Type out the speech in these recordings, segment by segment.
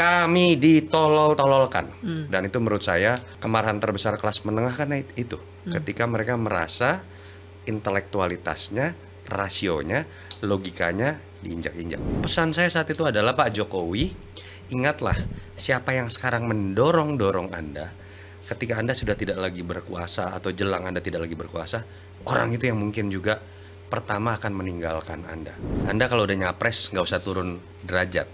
kami ditolol-tololkan. Dan itu menurut saya kemarahan terbesar kelas menengah kan itu. Ketika mereka merasa intelektualitasnya, rasionya, logikanya diinjak-injak. Pesan saya saat itu adalah, Pak Jokowi, ingatlah siapa yang sekarang mendorong-dorong Anda ketika Anda sudah tidak lagi berkuasa atau jelang Anda tidak lagi berkuasa, orang itu yang mungkin juga pertama akan meninggalkan Anda. Anda kalau udah nyapres nggak usah turun derajat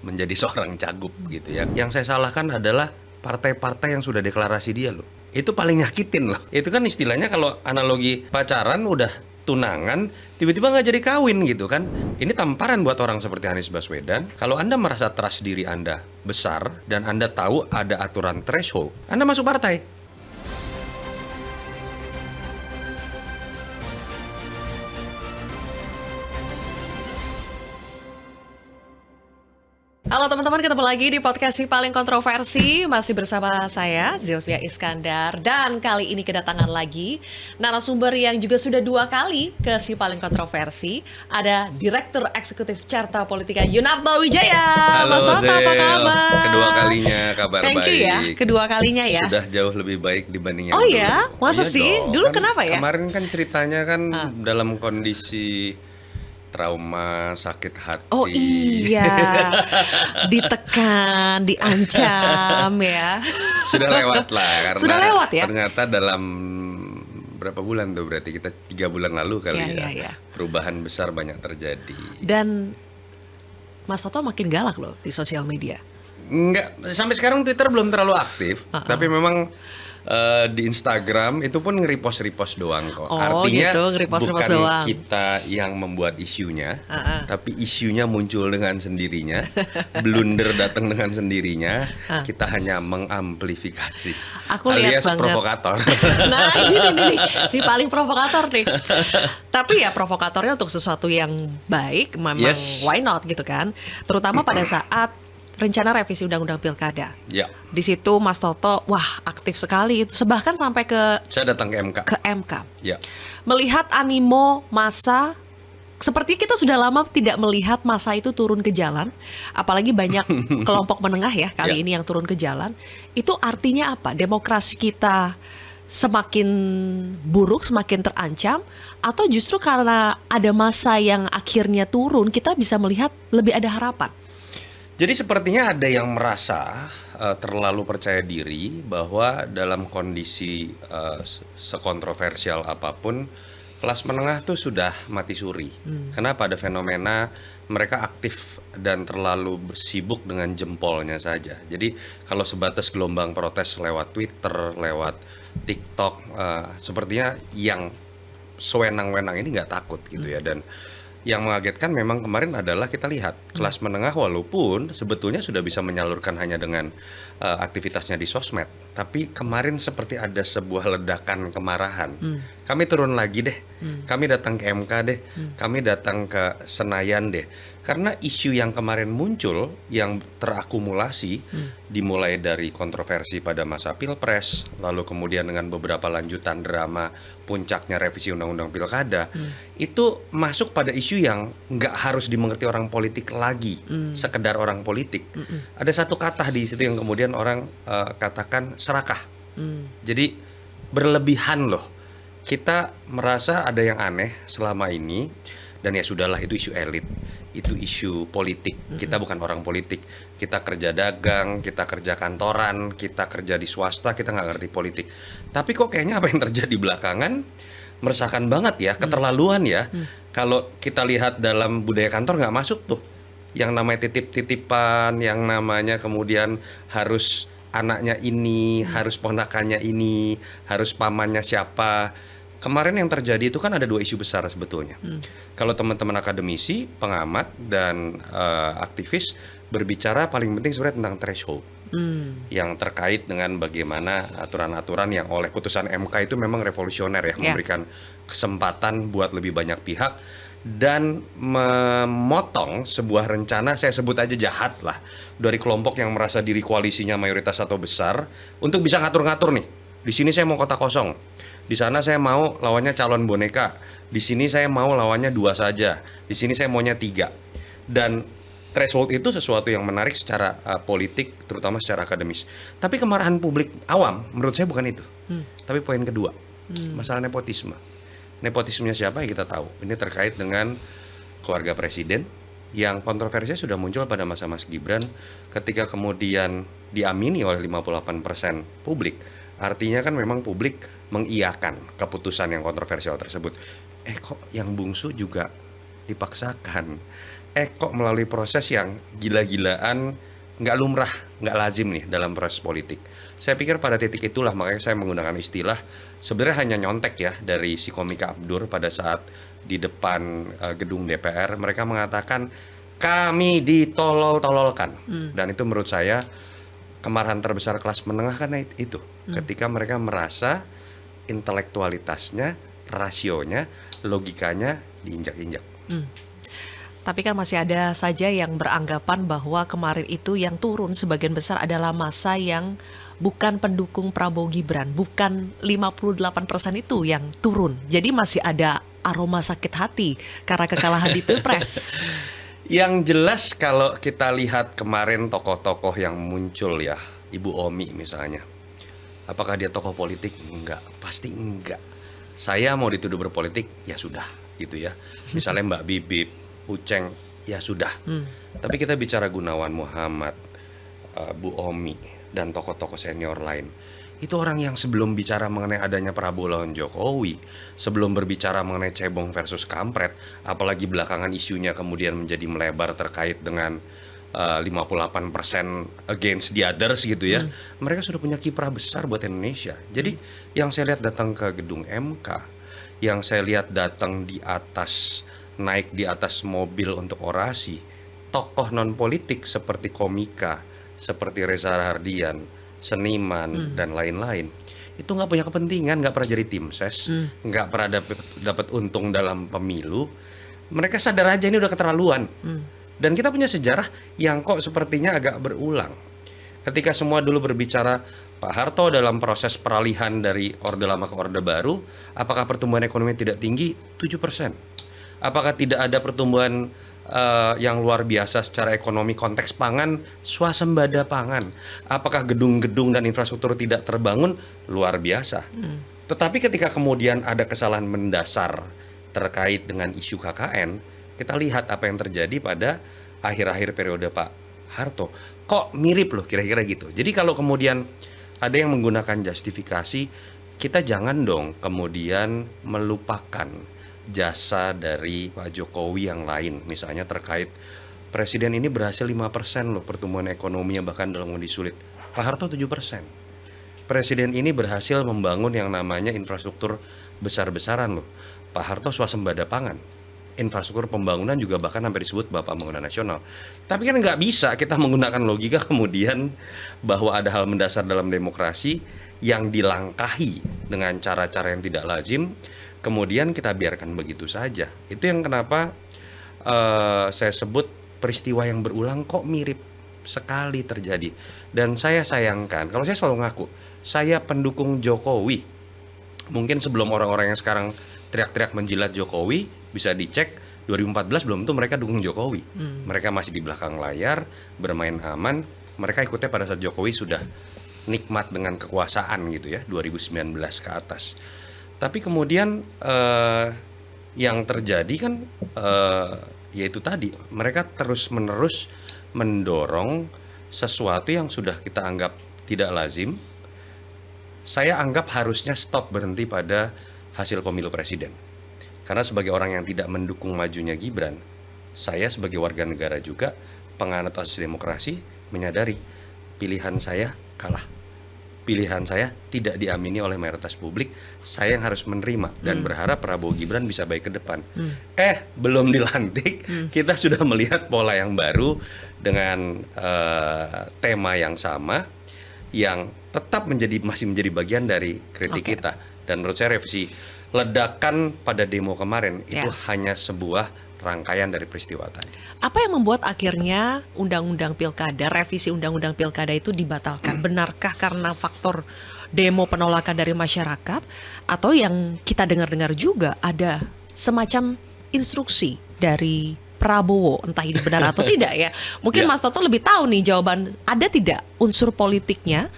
menjadi seorang cagup gitu ya. Yang saya salahkan adalah partai-partai yang sudah deklarasi dia loh. Itu paling nyakitin loh. Itu kan istilahnya kalau analogi pacaran udah tunangan, tiba-tiba nggak jadi kawin gitu kan. Ini tamparan buat orang seperti Anies Baswedan. Kalau Anda merasa trust diri Anda besar dan Anda tahu ada aturan threshold, Anda masuk partai. Halo teman-teman, ketemu lagi di podcast Si Paling Kontroversi. Masih bersama saya, Zilvia Iskandar. Dan kali ini kedatangan lagi narasumber yang juga sudah 2 kali ke Si Paling Kontroversi. Ada Direktur Eksekutif Carta Politika Yunarto Wijaya. Halo, Mas Toto, apa kabar? Kedua kalinya kabar Thank baik. you ya, kedua kalinya ya. Sudah jauh lebih baik dibanding yang Oh dulu. ya? Masa Iya sih? dong. Dulu Kan kenapa ya? Kemarin kan ceritanya kan dalam kondisi trauma, sakit hati. Oh iya, ditekan, diancam ya. Sudah lewat lah karena Sudah lewat ya? ternyata dalam berapa bulan tuh, berarti kita 3 bulan lalu kali Iya. perubahan besar banyak terjadi. Dan Mas Toto makin galak loh di sosial media. Enggak, sampai sekarang Twitter belum terlalu aktif, tapi memang di Instagram itu pun nge-repost doang kok. Oh, Artinya gitu, nge-repost bukan doang. kita yang membuat isunya, tapi isunya muncul dengan sendirinya, blunder datang dengan sendirinya, kita hanya mengamplifikasi. Aku lihat alias banget. provokator. Nah ini si paling provokator nih. Tapi ya provokatornya untuk sesuatu yang baik, memang Yes. why not gitu kan. Terutama pada saat rencana revisi Undang-Undang Pilkada. Ya, Di situ Mas Toto, wah aktif sekali itu. Bahkan sampai saya datang ke MK. ke MK. Ya. Melihat animo massa, seperti kita sudah lama tidak melihat massa itu turun ke jalan, apalagi banyak kelompok menengah ya kali Ya. ini yang turun ke jalan. Itu artinya apa? Demokrasi kita semakin buruk, semakin terancam, atau justru karena ada massa yang akhirnya turun, kita bisa melihat lebih ada harapan? Jadi sepertinya ada yang merasa terlalu percaya diri bahwa dalam kondisi sekontroversial apapun, kelas menengah tuh sudah mati suri. Kenapa? Ada fenomena mereka aktif dan terlalu sibuk dengan jempolnya saja. Jadi kalau sebatas gelombang protes lewat Twitter, lewat TikTok, sepertinya yang sewenang-wenang ini nggak takut gitu ya. Dan yang mengagetkan memang kemarin adalah kita lihat kelas menengah walaupun sebetulnya sudah bisa menyalurkan hanya dengan aktivitasnya di sosmed, tapi kemarin seperti ada sebuah ledakan kemarahan. Kami turun lagi deh, kami datang ke MK deh, kami datang ke Senayan deh, karena isu yang kemarin muncul yang terakumulasi dimulai dari kontroversi pada masa Pilpres, lalu kemudian dengan beberapa lanjutan drama puncaknya revisi Undang-Undang Pilkada, itu masuk pada isu yang nggak harus dimengerti orang politik lagi, sekedar orang politik. Ada satu kata di situ yang kemudian orang katakan serakah. Jadi berlebihan loh. Kita merasa ada yang aneh selama ini, dan ya sudahlah, itu isu elit, itu isu politik. Kita bukan orang politik, kita kerja dagang, kita kerja kantoran, kita kerja di swasta, kita nggak ngerti politik. Tapi kok kayaknya apa yang terjadi belakangan meresahkan banget ya, keterlaluan ya. Kalau kita lihat dalam budaya kantor nggak masuk tuh yang namanya titip-titipan, yang namanya kemudian harus anaknya ini, harus ponakannya ini, harus pamannya siapa. Kemarin yang terjadi itu kan ada 2 isu besar sebetulnya. Kalau teman-teman akademisi, pengamat, dan aktivis berbicara paling penting sebenarnya tentang threshold. Yang terkait dengan bagaimana aturan-aturan yang oleh putusan MK itu memang revolusioner ya, memberikan kesempatan buat lebih banyak pihak dan memotong sebuah rencana, saya sebut aja jahat lah, dari kelompok yang merasa diri koalisinya mayoritas atau besar untuk bisa ngatur-ngatur nih. Di sini saya mau kota kosong, di sana saya mau lawannya calon boneka, di sini saya mau lawannya 2 saja, di sini saya maunya 3. Dan threshold itu sesuatu yang menarik secara politik, terutama secara akademis. Tapi kemarahan publik awam, menurut saya bukan itu. Tapi poin kedua, masalah nepotisme. Nepotismenya siapa ya kita tahu. Ini terkait dengan keluarga presiden, yang kontroversinya sudah muncul pada masa Mas Gibran, ketika kemudian diamini oleh 58% publik. Artinya kan memang publik mengiyakan keputusan yang kontroversial tersebut. Kok yang bungsu juga dipaksakan? Kok melalui proses yang gila-gilaan, nggak lumrah, nggak lazim nih dalam proses politik. Saya pikir pada titik itulah makanya saya menggunakan istilah, sebenarnya hanya nyontek ya dari si komika Abdur pada saat di depan gedung DPR. Mereka mengatakan kami ditolol-tololkan. Dan itu menurut saya kemarahan terbesar kelas menengah karena itu. Ketika mereka merasa intelektualitasnya, rasionya, logikanya diinjak-injak. Tapi kan masih ada saja yang beranggapan bahwa kemarin itu yang turun sebagian besar adalah massa yang bukan pendukung Prabowo Gibran, bukan 58% itu yang turun. Jadi masih ada aroma sakit hati karena kekalahan di Pilpres. Yang jelas kalau kita lihat kemarin tokoh-tokoh yang muncul ya, Ibu Omi misalnya. Apakah dia tokoh politik? Enggak, pasti enggak. Saya mau dituduh berpolitik, ya sudah gitu ya. Misalnya Mbak Bibip, Uceng, ya sudah. Tapi kita bicara Gunawan Muhammad, Bu Omi, dan tokoh-tokoh senior lain. Itu orang yang sebelum bicara mengenai adanya Prabowo lawan Jokowi, sebelum berbicara mengenai cebong versus kampret, apalagi belakangan isunya kemudian menjadi melebar terkait dengan 58% against the others gitu ya. Mereka sudah punya kiprah besar buat Indonesia. Jadi yang saya lihat datang ke gedung MK, yang saya lihat datang naik di atas mobil untuk orasi, tokoh non politik seperti komika, seperti Reza Rahardian, seniman dan lain-lain, itu nggak punya kepentingan, nggak pernah jadi tim ses, nggak pernah dapat untung dalam pemilu. Mereka sadar aja ini udah keterlaluan. Dan kita punya sejarah yang kok sepertinya agak berulang. Ketika semua dulu berbicara Pak Harto dalam proses peralihan dari Orde Lama ke Orde Baru, apakah pertumbuhan ekonomi tidak tinggi? 7%. Apakah tidak ada pertumbuhan yang luar biasa secara ekonomi konteks pangan, swasembada pangan? Apakah gedung-gedung dan infrastruktur tidak terbangun? Luar biasa. Tetapi ketika kemudian ada kesalahan mendasar terkait dengan isu KKN, kita lihat apa yang terjadi pada akhir-akhir periode Pak Harto. Kok mirip loh kira-kira gitu. Jadi kalau kemudian ada yang menggunakan justifikasi, kita jangan dong kemudian melupakan jasa dari Pak Jokowi yang lain. Misalnya terkait presiden ini berhasil 5% loh pertumbuhan ekonominya bahkan dalam kondisi sulit. Pak Harto 7%. Presiden ini berhasil membangun yang namanya infrastruktur besar-besaran loh. Pak Harto swasembada pangan. Infrastruktur pembangunan juga bahkan hampir disebut Bapak Pembangunan Nasional. Tapi kan nggak bisa kita menggunakan logika kemudian bahwa ada hal mendasar dalam demokrasi yang dilangkahi dengan cara-cara yang tidak lazim, kemudian kita biarkan begitu saja. Itu yang kenapa saya sebut peristiwa yang berulang kok mirip sekali terjadi. Dan saya sayangkan, kalau saya selalu ngaku, saya pendukung Jokowi. Mungkin sebelum orang-orang yang sekarang teriak-teriak menjilat Jokowi, bisa dicek 2014 belum tentu mereka dukung Jokowi. Mereka masih di belakang layar, bermain aman. Mereka ikutnya pada saat Jokowi sudah nikmat dengan kekuasaan gitu ya, 2019 ke atas. Tapi kemudian yang terjadi kan yaitu tadi, mereka terus-menerus mendorong sesuatu yang sudah kita anggap tidak lazim. Saya anggap harusnya stop, berhenti pada hasil pemilu presiden. Karena sebagai orang yang tidak mendukung majunya Gibran, saya sebagai warga negara juga, penganut asas demokrasi, menyadari pilihan saya kalah. Pilihan saya tidak diamini oleh mayoritas publik. Saya yang harus menerima dan berharap Prabowo Gibran bisa baik ke depan. Belum dilantik, kita sudah melihat pola yang baru dengan tema yang sama, yang tetap masih menjadi bagian dari kritik kita. Dan menurut saya revisi ledakan pada demo kemarin itu hanya sebuah rangkaian dari peristiwa tadi. Apa yang membuat akhirnya undang-undang pilkada, revisi undang-undang pilkada itu dibatalkan? Benarkah karena faktor demo penolakan dari masyarakat, atau yang kita dengar-dengar juga ada semacam instruksi dari Prabowo, entah ini benar atau tidak ya. Mungkin Ya. Mas Toto lebih tahu nih jawaban, ada tidak unsur politiknya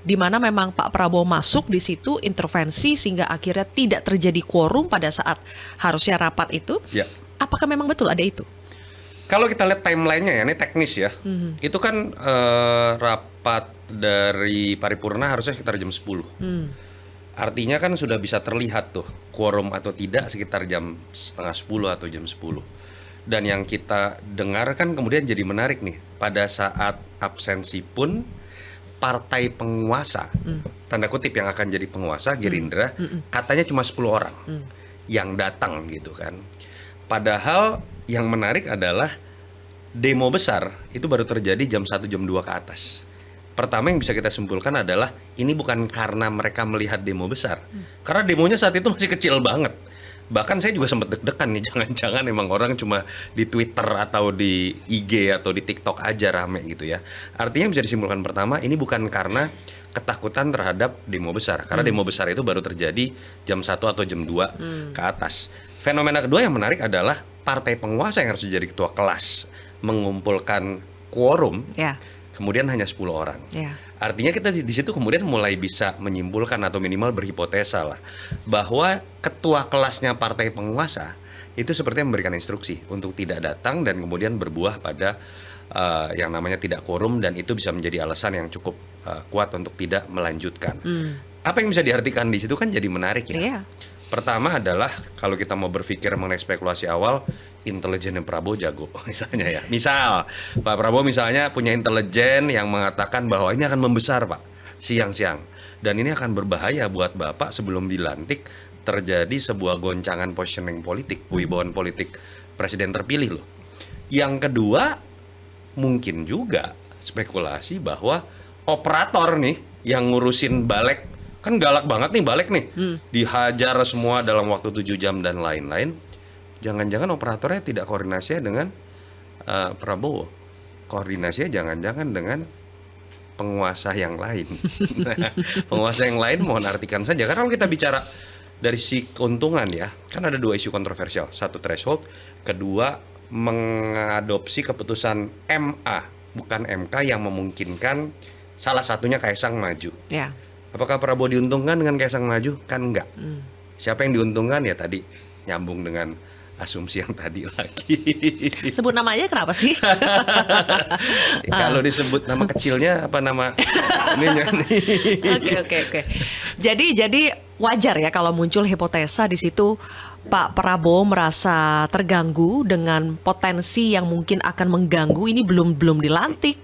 di mana memang Pak Prabowo masuk di situ intervensi sehingga akhirnya tidak terjadi quorum pada saat harusnya rapat itu. Ya. Apakah memang betul ada itu? Kalau kita lihat timelinenya ya, ini teknis ya. Itu kan rapat dari paripurna harusnya sekitar jam 10. Artinya kan sudah bisa terlihat tuh quorum atau tidak sekitar jam setengah 10 atau jam 10. Dan yang kita dengar kan kemudian jadi menarik nih. Pada saat absensi pun partai penguasa, tanda kutip yang akan jadi penguasa, Gerindra, katanya cuma 10 orang yang datang gitu kan. Padahal yang menarik adalah demo besar itu baru terjadi jam 1 jam 2 ke atas. Pertama yang bisa kita simpulkan adalah ini bukan karena mereka melihat demo besar. Karena demonya saat itu masih kecil banget. Bahkan saya juga sempat deg-degan nih, jangan-jangan emang orang cuma di Twitter atau di IG atau di TikTok aja rame gitu ya. Artinya bisa disimpulkan pertama, ini bukan karena ketakutan terhadap demo besar. Karena demo besar itu baru terjadi jam 1 atau jam 2 ke atas. Fenomena kedua yang menarik adalah partai penguasa yang harus jadi ketua kelas mengumpulkan quorum, Ya, kemudian hanya 10 orang. ya. Artinya kita di situ kemudian mulai bisa menyimpulkan atau minimal berhipotesa lah bahwa ketua kelasnya partai penguasa itu sepertinya memberikan instruksi untuk tidak datang dan kemudian berbuah pada yang namanya tidak quorum, dan itu bisa menjadi alasan yang cukup kuat untuk tidak melanjutkan. Apa yang bisa diartikan di situ kan jadi menarik ya. Iya. Pertama adalah kalau kita mau berpikir mengenai spekulasi awal, intelijennya Prabowo jago misalnya ya. Misal Pak Prabowo misalnya punya intelijen yang mengatakan bahwa ini akan membesar Pak siang-siang, dan ini akan berbahaya buat Bapak sebelum dilantik terjadi sebuah goncangan positioning politik, wibawaan politik presiden terpilih loh. Yang kedua, mungkin juga spekulasi bahwa operator nih yang ngurusin balik, kan galak banget nih balik nih, dihajar semua dalam waktu 7 jam dan lain-lain. Jangan-jangan operatornya tidak koordinasinya dengan Prabowo, koordinasinya jangan-jangan dengan penguasa yang lain. Nah, penguasa yang lain mohon artikan saja, karena kalau kita bicara dari si keuntungan ya, kan ada dua isu kontroversial. Satu threshold, kedua mengadopsi keputusan MA bukan MK yang memungkinkan salah satunya Kaisang maju. Ya. Apakah Prabowo diuntungkan dengan Kaisang maju? Kan enggak. Siapa yang diuntungkan? Ya tadi nyambung dengan asumsi yang tadi lagi. Sebut namanya kenapa sih? Kalau disebut nama kecilnya apa nama ininya nih? Oke. Jadi wajar ya kalau muncul hipotesa di situ Pak Prabowo merasa terganggu dengan potensi yang mungkin akan mengganggu, ini belum dilantik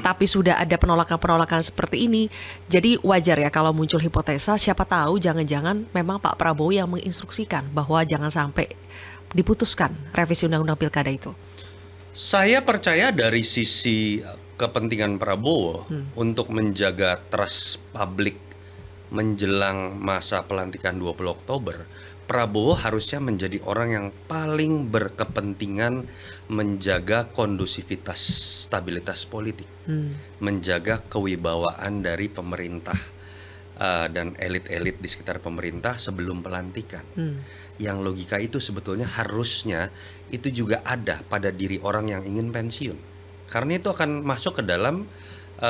tapi sudah ada penolakan seperti ini. Jadi wajar ya kalau muncul hipotesa, siapa tahu jangan-jangan memang Pak Prabowo yang menginstruksikan bahwa jangan sampai diputuskan revisi Undang-Undang Pilkada itu. Saya percaya dari sisi kepentingan Prabowo untuk menjaga trust publik menjelang masa pelantikan 20 Oktober, Prabowo harusnya menjadi orang yang paling berkepentingan menjaga kondusivitas stabilitas politik, menjaga kewibawaan dari pemerintah dan elit-elit di sekitar pemerintah sebelum pelantikan. Yang logika itu sebetulnya harusnya itu juga ada pada diri orang yang ingin pensiun, karena itu akan masuk ke dalam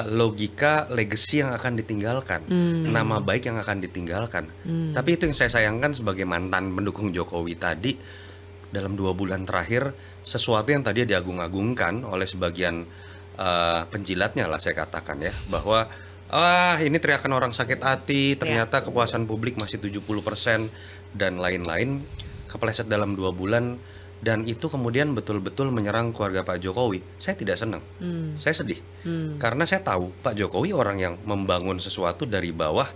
logika legacy yang akan ditinggalkan, nama baik yang akan ditinggalkan. Tapi itu yang saya sayangkan sebagai mantan pendukung Jokowi tadi, dalam 2 bulan terakhir sesuatu yang tadi diagung-agungkan oleh sebagian penjilatnya lah saya katakan ya, bahwa ini teriakan orang sakit hati, ternyata kepuasan publik masih 70% dan lain-lain, kepleset dalam 2 bulan. Dan itu kemudian betul-betul menyerang keluarga Pak Jokowi. Saya tidak senang, saya sedih. Karena saya tahu Pak Jokowi orang yang membangun sesuatu dari bawah,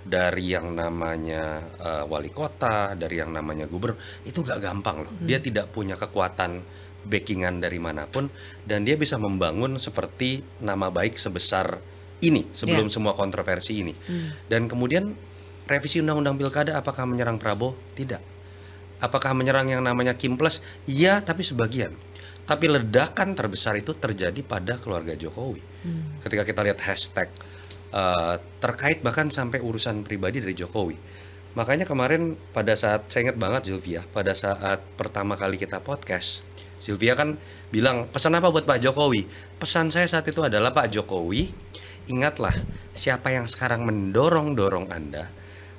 dari yang namanya wali kota, dari yang namanya gubernur. Itu gak gampang loh. Dia tidak punya kekuatan backingan dari manapun, dan dia bisa membangun seperti nama baik sebesar ini sebelum semua kontroversi ini. Dan kemudian revisi Undang-Undang Pilkada apakah menyerang Prabowo? Tidak. Apakah menyerang yang namanya Kim Plus? Ya, tapi sebagian. Tapi ledakan terbesar itu terjadi pada keluarga Jokowi. Ketika kita lihat hashtag terkait bahkan sampai urusan pribadi dari Jokowi. Makanya kemarin pada saat, saya ingat banget Zilvia, pada saat pertama kali kita podcast, Sylvia kan bilang, pesan apa buat Pak Jokowi? Pesan saya saat itu adalah, Pak Jokowi, ingatlah siapa yang sekarang mendorong-dorong Anda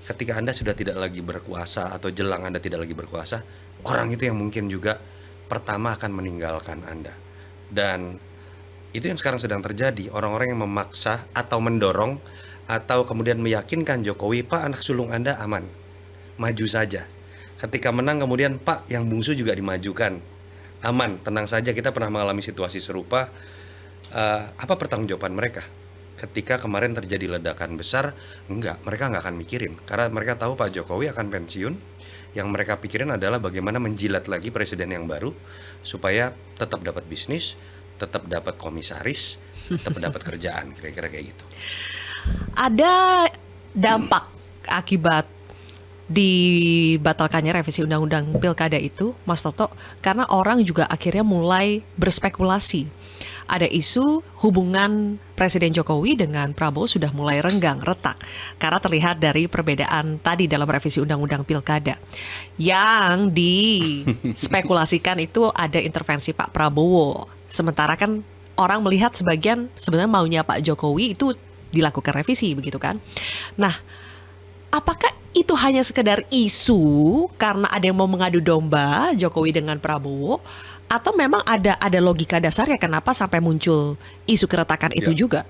ketika Anda sudah tidak lagi berkuasa atau jelang Anda tidak lagi berkuasa, orang itu yang mungkin juga pertama akan meninggalkan Anda. Dan itu yang sekarang sedang terjadi, orang-orang yang memaksa atau mendorong atau kemudian meyakinkan Jokowi, Pak, anak sulung Anda aman, maju saja. Ketika menang kemudian, Pak, yang bungsu juga dimajukan, aman, tenang saja. Kita pernah mengalami situasi serupa. Apa pertanggungjawaban mereka? Ketika kemarin terjadi ledakan besar, mereka nggak akan mikirin. Karena mereka tahu Pak Jokowi akan pensiun. Yang mereka pikirin adalah bagaimana menjilat lagi presiden yang baru, supaya tetap dapat bisnis, tetap dapat komisaris, tetap dapat kerjaan, kira-kira kayak gitu. Ada dampak akibat dibatalkannya revisi undang-undang pilkada itu, Mas Toto, karena orang juga akhirnya mulai berspekulasi. Ada isu hubungan Presiden Jokowi dengan Prabowo sudah mulai renggang, retak, karena terlihat dari perbedaan tadi dalam revisi undang-undang pilkada. Yang dispekulasikan itu ada intervensi Pak Prabowo. Sementara kan orang melihat sebagian sebenarnya maunya Pak Jokowi itu dilakukan revisi, begitu kan? Nah, apakah itu hanya sekedar isu karena ada yang mau mengadu domba Jokowi dengan Prabowo, atau memang ada logika dasarnya kenapa sampai muncul isu keretakan itu juga?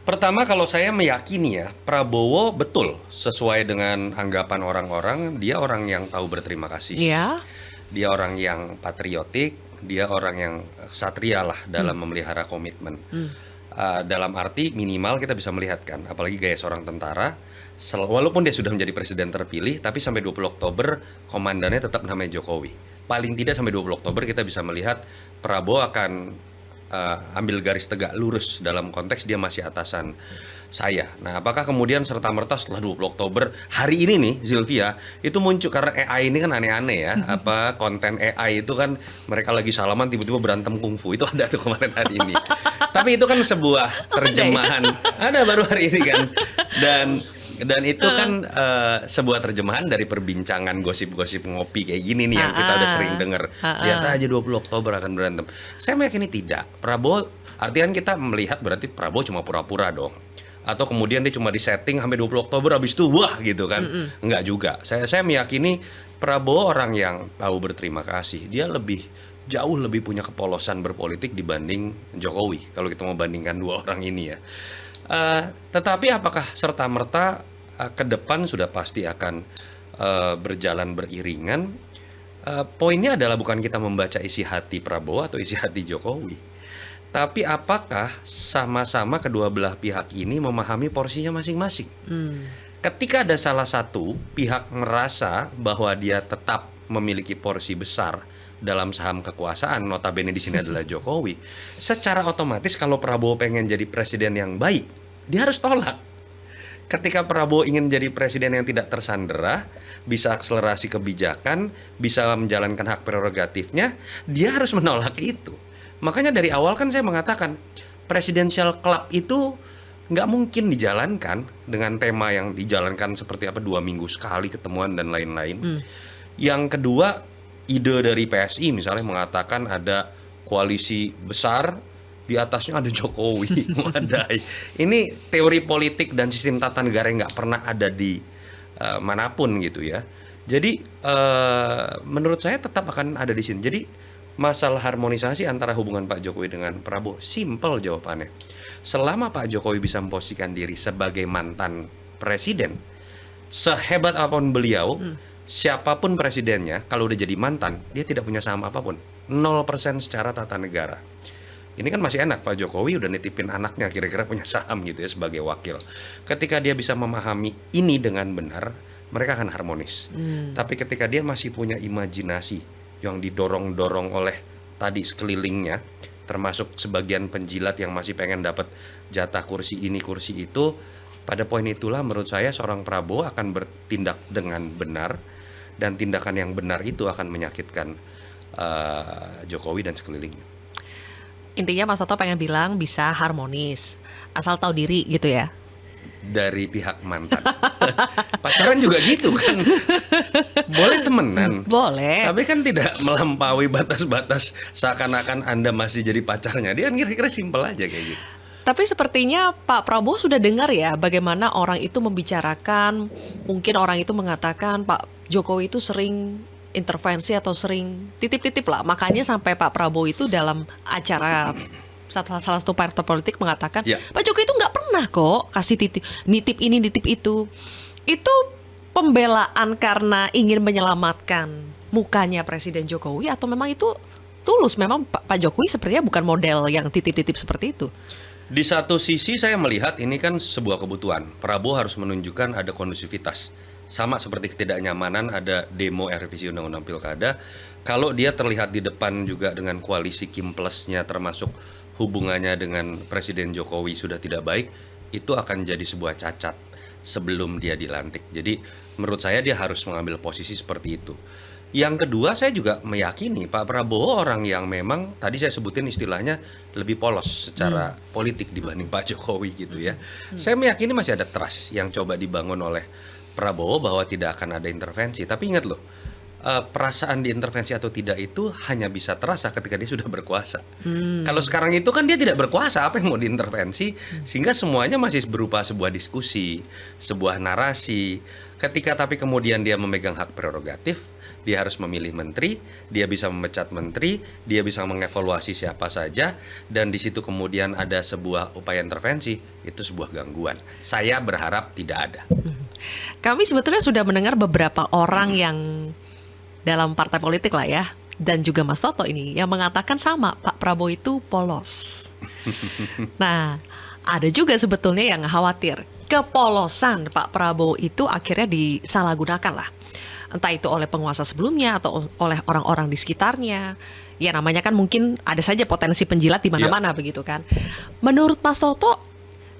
Pertama, kalau saya meyakini ya, Prabowo betul sesuai dengan anggapan orang-orang, dia orang yang tahu berterima kasih. Ya. Dia orang yang patriotik, dia orang yang satria lah dalam memelihara komitmen. Dalam arti minimal kita bisa melihat kan, apalagi gaya seorang tentara, walaupun dia sudah menjadi presiden terpilih, tapi sampai 20 Oktober komandannya tetap namanya Jokowi. Paling tidak sampai 20 Oktober kita bisa melihat Prabowo akan ambil garis tegak lurus dalam konteks dia masih atasan saya. Nah, apakah kemudian serta-merta setelah 20 Oktober hari ini nih, Sylvia, itu muncul karena AI ini kan aneh-aneh ya. Konten AI itu kan mereka lagi salaman tiba-tiba berantem kungfu. Itu ada tuh kemarin hari ini. Tapi itu kan sebuah terjemahan. Ada baru hari ini kan. Dan itu kan sebuah terjemahan dari perbincangan gosip-gosip ngopi kayak gini nih yang kita udah sering dengar. Lihat aja 20 Oktober akan berantem. Saya meyakini tidak. Prabowo, artinya kita melihat berarti Prabowo cuma pura-pura dong. Atau kemudian dia cuma disetting sampai 20 Oktober habis itu wah gitu kan. Enggak juga. Saya meyakini Prabowo orang yang tahu berterima kasih. Dia jauh lebih punya kepolosan berpolitik dibanding Jokowi kalau kita mau bandingkan dua orang ini ya. Tetapi apakah serta-merta ke depan sudah pasti akan berjalan beriringan? Poinnya adalah bukan kita membaca isi hati Prabowo atau isi hati Jokowi, tapi apakah sama-sama kedua belah pihak ini memahami porsinya masing-masing. Ketika ada salah satu pihak merasa bahwa dia tetap memiliki porsi besar dalam saham kekuasaan, notabene di sini adalah Jokowi, secara otomatis kalau Prabowo pengen jadi presiden yang baik, dia harus tolak. Ketika Prabowo ingin jadi presiden yang tidak tersandera, bisa akselerasi kebijakan, bisa menjalankan hak prerogatifnya, dia harus menolak itu. Makanya dari awal kan saya mengatakan, presidential club itu nggak mungkin dijalankan dengan tema yang dijalankan seperti 2 minggu sekali ketemuan dan lain-lain. Yang kedua, ide dari PSI misalnya mengatakan ada koalisi besar, di atasnya ada Jokowi. Wadai. Ini teori politik dan sistem tata negara yang nggak pernah ada di manapun gitu ya. Jadi menurut saya tetap akan ada di sini. Jadi masalah harmonisasi antara hubungan Pak Jokowi dengan Prabowo, simple jawabannya. Selama Pak Jokowi bisa memposisikan diri sebagai mantan presiden, sehebat apapun beliau, siapapun presidennya, kalau udah jadi mantan, dia tidak punya saham apapun. 0% secara tata negara. Ini kan masih enak, Pak Jokowi udah nitipin anaknya kira-kira punya saham gitu ya sebagai wakil. Ketika dia bisa memahami ini dengan benar, mereka akan harmonis. Tapi ketika dia masih punya imajinasi yang didorong-dorong oleh tadi sekelilingnya, termasuk sebagian penjilat yang masih pengen dapat jatah kursi ini, kursi itu, pada poin itulah menurut saya seorang Prabowo akan bertindak dengan benar, dan tindakan yang benar itu akan menyakitkan Jokowi dan sekelilingnya. Intinya Mas Toto pengen bilang bisa harmonis, asal tahu diri gitu ya? dari pihak mantan. Pacaran juga gitu kan. Boleh temenan. Boleh. Tapi kan tidak melampaui batas-batas seakan-akan Anda masih jadi pacarnya. Dia kan kira-kira simpel aja kayak gitu. Tapi sepertinya Pak Prabowo sudah dengar ya bagaimana orang itu membicarakan, mungkin orang itu mengatakan Pak Jokowi itu sering intervensi atau sering titip-titip lah. Makanya sampai Pak Prabowo itu dalam acara salah satu partai politik mengatakan, Ya. Pak Jokowi itu nggak pernah kok kasih nitip ini, nitip itu. Itu pembelaan karena ingin menyelamatkan mukanya Presiden Jokowi atau memang itu tulus? Memang Pak Jokowi sepertinya bukan model yang titip-titip seperti itu. Di satu sisi saya melihat ini kan sebuah kebutuhan. Prabowo harus menunjukkan ada kondusivitas. Sama seperti ketidaknyamanan ada demo revisi Undang-Undang Pilkada. Kalau dia terlihat di depan juga dengan koalisi Kim Plus-nya termasuk hubungannya dengan Presiden Jokowi sudah tidak baik, itu akan jadi sebuah cacat sebelum dia dilantik. Jadi menurut saya dia harus mengambil posisi seperti itu. Yang kedua, saya juga meyakini Pak Prabowo orang yang memang tadi saya sebutin istilahnya lebih polos secara politik dibanding Pak Jokowi gitu ya. Saya meyakini masih ada trust yang coba dibangun oleh Prabowo bahwa tidak akan ada intervensi. Tapi ingat loh, perasaan diintervensi atau tidak itu hanya bisa terasa ketika dia sudah berkuasa. Kalau sekarang itu kan dia tidak berkuasa, apa yang mau diintervensi? Sehingga semuanya masih berupa sebuah diskusi, sebuah narasi. Ketika tapi kemudian dia memegang hak prerogatif, dia harus memilih menteri, dia bisa memecat menteri, dia bisa mengevaluasi siapa saja, dan di situ kemudian ada sebuah upaya intervensi, itu sebuah gangguan. Saya berharap tidak ada. Kami sebetulnya sudah mendengar beberapa orang yang dalam partai politik lah ya, dan juga Mas Toto ini yang mengatakan sama, Pak Prabowo itu polos. Nah, ada juga sebetulnya yang khawatir kepolosan Pak Prabowo itu akhirnya disalahgunakan lah. Entah itu oleh penguasa sebelumnya atau oleh orang-orang di sekitarnya. Ya namanya kan mungkin ada saja potensi penjilat di mana-mana begitu kan. Menurut Mas Toto,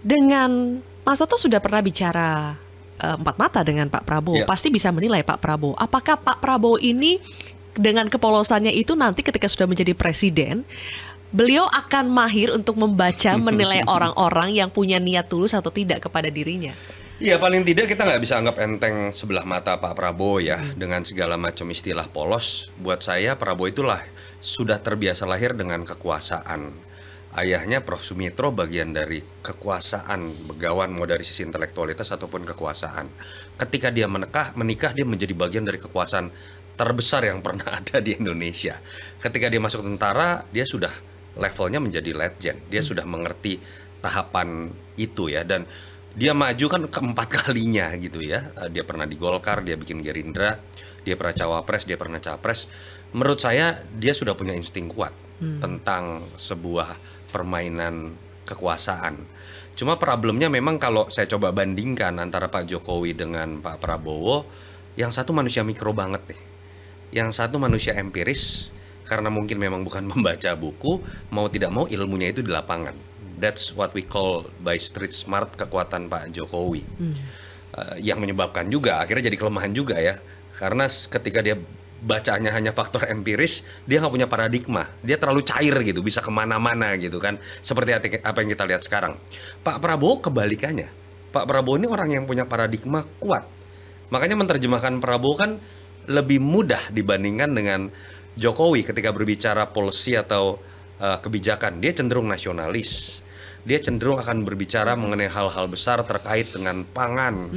dengan Mas Toto sudah pernah bicara empat mata dengan Pak Prabowo, pasti bisa menilai Pak Prabowo. Apakah Pak Prabowo ini dengan kepolosannya itu nanti ketika sudah menjadi presiden, beliau akan mahir untuk membaca, menilai orang-orang yang punya niat tulus atau tidak kepada dirinya? Ya paling tidak kita nggak bisa anggap enteng sebelah mata Pak Prabowo ya dengan segala macam istilah polos. Buat saya Prabowo itulah sudah terbiasa lahir dengan kekuasaan. Ayahnya Prof. Sumitro bagian dari kekuasaan begawan mau dari sisi intelektualitas ataupun kekuasaan. Ketika dia menikah dia menjadi bagian dari kekuasaan terbesar yang pernah ada di Indonesia. Ketika dia masuk tentara dia sudah levelnya menjadi legend. Dia sudah mengerti tahapan itu ya, dan dia maju kan keempat kalinya gitu ya. Dia pernah di Golkar, dia bikin Gerindra, dia pernah cawapres, dia pernah capres. Menurut saya dia sudah punya insting kuat tentang sebuah permainan kekuasaan. Cuma problemnya memang kalau saya coba bandingkan antara Pak Jokowi dengan Pak Prabowo, yang satu manusia mikro banget nih. Yang satu manusia empiris, karena mungkin memang bukan membaca buku, mau tidak mau ilmunya itu di lapangan. That's what we call by street smart, kekuatan Pak Jokowi. Yang menyebabkan juga akhirnya jadi kelemahan juga ya. Karena ketika dia bacanya hanya faktor empiris, dia nggak punya paradigma. Dia terlalu cair gitu, bisa kemana-mana gitu kan. Seperti apa yang kita lihat sekarang. Pak Prabowo kebalikannya. Pak Prabowo ini orang yang punya paradigma kuat. Makanya menerjemahkan Prabowo kan lebih mudah dibandingkan dengan Jokowi ketika berbicara policy atau kebijakan. Dia cenderung nasionalis. Dia cenderung akan berbicara mengenai hal-hal besar terkait dengan pangan,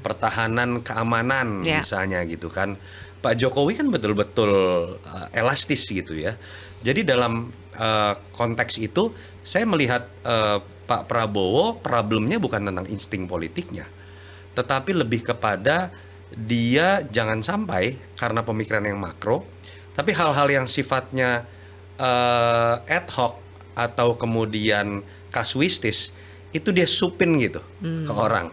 pertahanan, keamanan misalnya gitu kan. Pak Jokowi kan betul-betul elastis gitu ya. Jadi dalam konteks itu saya melihat Pak Prabowo problemnya bukan tentang insting politiknya, tetapi lebih kepada dia jangan sampai karena pemikiran yang makro, tapi hal-hal yang sifatnya ad hoc atau kemudian kasuistis itu dia supin gitu ke orang.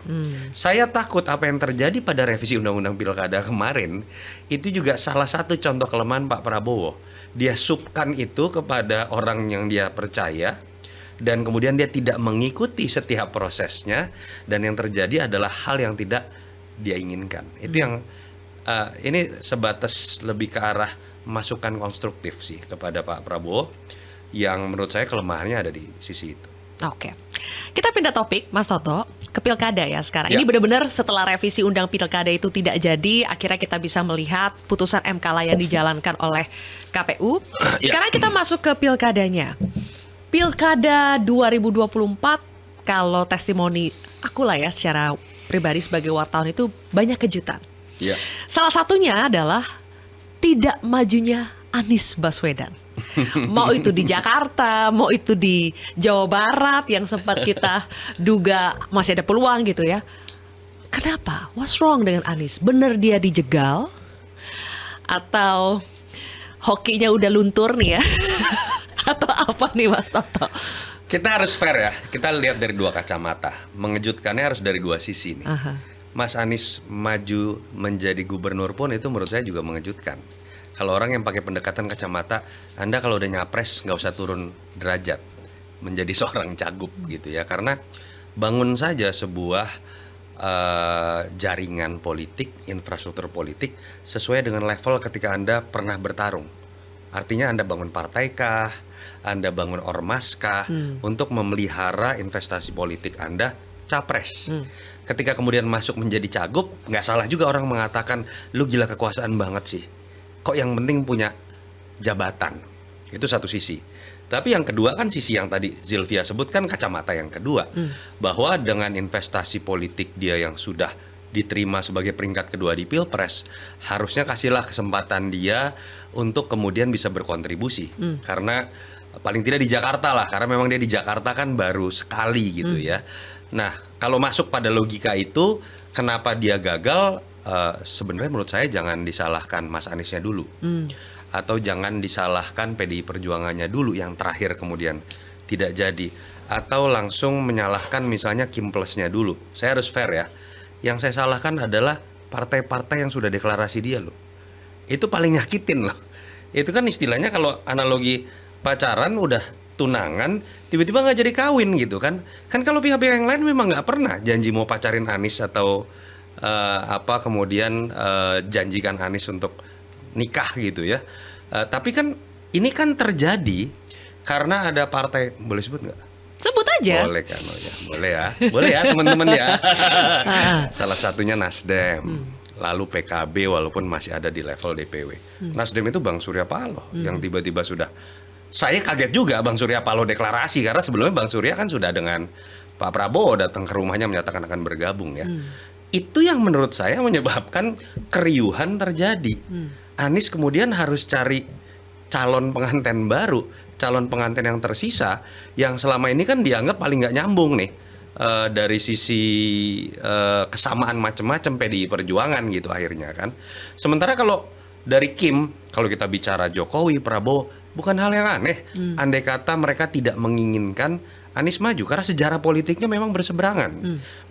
Saya takut apa yang terjadi pada revisi Undang-Undang Pilkada kemarin itu juga salah satu contoh kelemahan Pak Prabowo. Dia supkan itu kepada orang yang dia percaya dan kemudian dia tidak mengikuti setiap prosesnya, dan yang terjadi adalah hal yang tidak dia inginkan. Itu yang ini sebatas lebih ke arah masukan konstruktif sih kepada Pak Prabowo, yang menurut saya kelemahannya ada di sisi itu. Oke, kita pindah topik Mas Toto ke pilkada ya sekarang. Ya. Ini benar-benar setelah revisi undang pilkada itu tidak jadi, akhirnya kita bisa melihat putusan MK lah yang dijalankan oleh KPU. Sekarang kita masuk ke pilkadanya. Pilkada 2024, kalau testimoni aku lah ya secara pribadi sebagai wartawan itu banyak kejutan. Ya. Salah satunya adalah tidak majunya Anies Baswedan. Mau itu di Jakarta, mau itu di Jawa Barat yang sempat kita duga masih ada peluang gitu ya. Kenapa? What's wrong dengan Anies? Bener dia dijegal? Atau hokinya udah luntur nih ya? Atau apa nih Mas Toto? Kita harus fair ya, kita lihat dari dua kacamata. Mengejutkannya harus dari dua sisi nih. Aha. Mas Anies maju menjadi gubernur pun itu menurut saya juga mengejutkan. Kalau orang yang pakai pendekatan kacamata, Anda kalau udah nyapres nggak usah turun derajat menjadi seorang cagup gitu ya. Karena bangun saja sebuah jaringan politik, infrastruktur politik sesuai dengan level ketika Anda pernah bertarung. Artinya Anda bangun partai kah, Anda bangun ormas kah, untuk memelihara investasi politik Anda capres. Ketika kemudian masuk menjadi cagup, nggak salah juga orang mengatakan, lu gila kekuasaan banget sih. Kok yang penting punya jabatan? Itu satu sisi. Tapi yang kedua kan sisi yang tadi Zilvia sebutkan, kacamata yang kedua. Bahwa dengan investasi politik dia yang sudah diterima sebagai peringkat kedua di Pilpres, harusnya kasihlah kesempatan dia untuk kemudian bisa berkontribusi. Karena paling tidak di Jakarta lah, karena memang dia di Jakarta kan baru sekali gitu ya. Nah, kalau masuk pada logika itu, kenapa dia gagal? Sebenarnya menurut saya jangan disalahkan Mas Aniesnya dulu, atau jangan disalahkan PDI Perjuangannya dulu yang terakhir kemudian tidak jadi, atau langsung menyalahkan misalnya Kim Plusnya dulu. Saya harus fair ya. Yang saya salahkan adalah partai-partai yang sudah deklarasi dia loh. Itu paling nyakitin loh. Itu kan istilahnya kalau analogi pacaran udah tunangan tiba-tiba nggak jadi kawin gitu kan. Kan kalau pihak-pihak yang lain memang nggak pernah janji mau pacarin Anies atau kemudian janjikan Anies untuk nikah gitu ya. Tapi kan ini kan terjadi karena ada partai, boleh sebut nggak? Sebut aja. Boleh kan? Oh ya, boleh ya teman-teman ya. Salah satunya Nasdem, lalu PKB walaupun masih ada di level DPW. Nasdem itu Bang Surya Paloh yang tiba-tiba sudah, saya kaget juga Bang Surya Paloh deklarasi karena sebelumnya Bang Surya kan sudah dengan Pak Prabowo datang ke rumahnya menyatakan akan bergabung ya. Itu yang menurut saya menyebabkan keriuhan terjadi. Anies kemudian harus cari calon pengantin baru, calon pengantin yang tersisa, yang selama ini kan dianggap paling nggak nyambung nih dari sisi kesamaan macam-macam PDI Perjuangan gitu akhirnya kan. Sementara kalau dari Kim, kalau kita bicara Jokowi, Prabowo, bukan hal yang aneh. Andai kata mereka tidak menginginkan Anies maju karena sejarah politiknya memang berseberangan.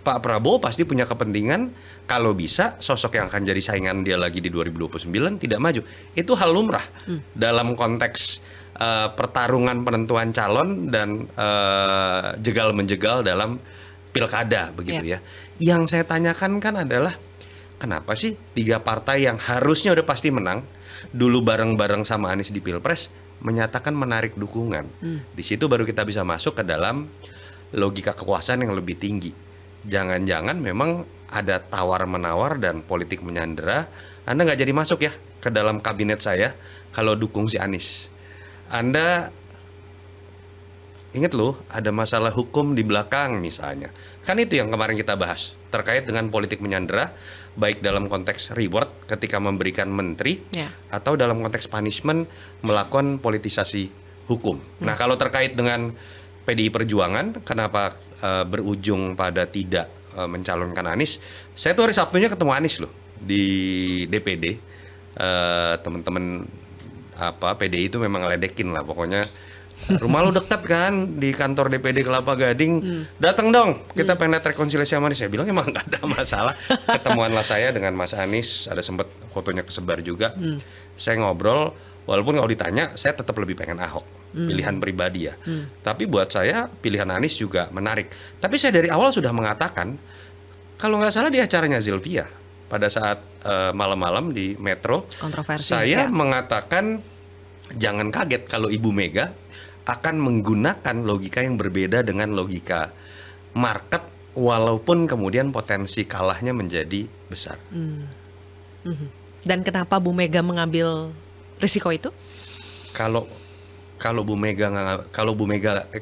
Pak Prabowo pasti punya kepentingan kalau bisa sosok yang akan jadi saingan dia lagi di 2029 tidak maju. Itu hal lumrah dalam konteks pertarungan penentuan calon dan jegal-menjegal dalam pilkada begitu ya. Yang saya tanyakan kan adalah kenapa sih 3 partai yang harusnya udah pasti menang dulu bareng-bareng sama Anies di Pilpres menyatakan menarik dukungan. Di situ baru kita bisa masuk ke dalam logika kekuasaan yang lebih tinggi. Jangan-jangan memang ada tawar-menawar dan politik menyandera. Anda nggak jadi masuk ya ke dalam kabinet saya kalau dukung si Anies. Anda ingat loh, ada masalah hukum di belakang misalnya. Kan itu yang kemarin kita bahas terkait dengan politik menyandera, baik dalam konteks reward ketika memberikan menteri, atau dalam konteks punishment melakukan politisasi hukum. Nah kalau terkait dengan PDI Perjuangan, kenapa berujung pada tidak mencalonkan Anies? Saya tuh hari Sabtunya ketemu Anies loh di DPD. Teman-teman PDI itu memang ngeledekin lah pokoknya. Rumah lu dekat kan di kantor DPD Kelapa Gading, datang dong kita pengen lihat rekonsiliasi sama Anies. Saya bilang emang nggak ada masalah. Ketemuanlah saya dengan Mas Anies, ada sempat fotonya kesebar juga. Saya ngobrol, walaupun kalau ditanya saya tetap lebih pengen Ahok, pilihan pribadi ya. Tapi buat saya pilihan Anies juga menarik. Tapi saya dari awal sudah mengatakan, kalau nggak salah di acaranya Zilvia pada saat malam-malam di Metro, kontroversi, saya mengatakan jangan kaget kalau Ibu Mega akan menggunakan logika yang berbeda dengan logika market walaupun kemudian potensi kalahnya menjadi besar. Mhm. Dan kenapa Bu Mega mengambil risiko itu? Kalau kalau Bu Mega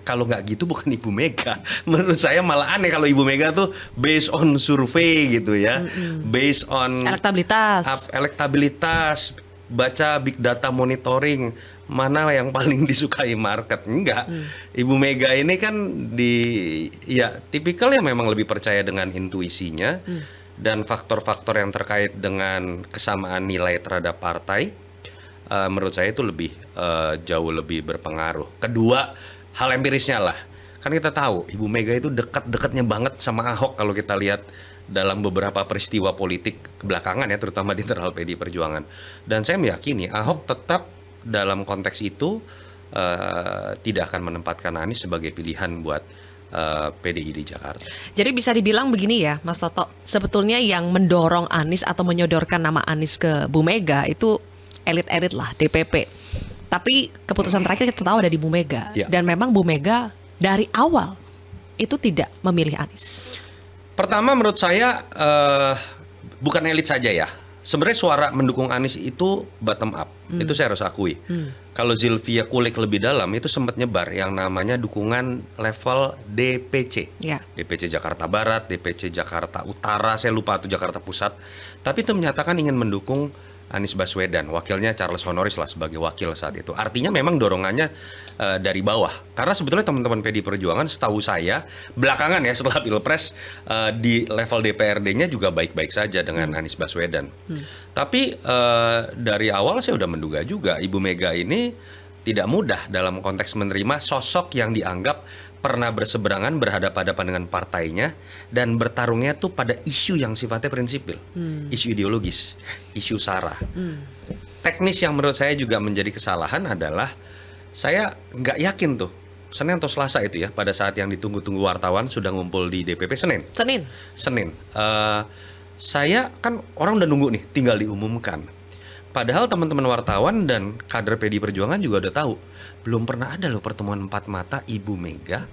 kalau nggak gitu bukan Ibu Mega. Menurut saya malah aneh kalau Ibu Mega tuh based on survei gitu ya, based on Elektabilitas. elektabilitas, baca big data monitoring, mana yang paling disukai market. Enggak. Ibu Mega ini kan ya tipikal yang memang lebih percaya dengan intuisinya dan faktor-faktor yang terkait dengan kesamaan nilai terhadap partai. Menurut saya itu jauh lebih berpengaruh. Kedua, hal empirisnya lah. Kan kita tahu Ibu Mega itu dekat-dekatnya banget sama Ahok kalau kita lihat dalam beberapa peristiwa politik belakangan ya, terutama di internal PDI Perjuangan. Dan saya meyakini Ahok tetap dalam konteks itu tidak akan menempatkan Anies sebagai pilihan buat PDI di Jakarta. Jadi bisa dibilang begini ya, Mas Toto. Sebetulnya yang mendorong Anies atau menyodorkan nama Anies ke Bu Mega itu elit-elit lah, DPP. Tapi keputusan terakhir kita tahu ada di Bu Mega. Ya. Dan memang Bu Mega dari awal itu tidak memilih Anies. Pertama menurut saya bukan elit saja ya. Sebenarnya suara mendukung Anies itu bottom up. Itu saya harus akui. Kalau Zilvia kulik lebih dalam itu sempat nyebar yang namanya dukungan level DPC. Ya. DPC Jakarta Barat, DPC Jakarta Utara, saya lupa atau Jakarta Pusat. Tapi itu menyatakan ingin mendukung Anies Baswedan, wakilnya Charles Honoris lah sebagai wakil saat itu. Artinya memang dorongannya dari bawah. Karena sebetulnya teman-teman PDI Perjuangan setahu saya belakangan ya setelah Pilpres di level DPRD-nya juga baik-baik saja dengan Anies Baswedan. Tapi dari awal saya udah menduga juga Ibu Mega ini tidak mudah dalam konteks menerima sosok yang dianggap pernah berseberangan berhadapan-hadapan dengan partainya dan bertarungnya tuh pada isu yang sifatnya prinsipil, isu ideologis, isu sara. Teknis yang menurut saya juga menjadi kesalahan adalah saya nggak yakin tuh Senin atau Selasa itu ya pada saat yang ditunggu-tunggu wartawan sudah ngumpul di DPP Senin. Saya kan orang udah nunggu nih tinggal diumumkan. Padahal teman-teman wartawan dan kader PDI Perjuangan juga udah tahu belum pernah ada loh pertemuan empat mata Ibu Mega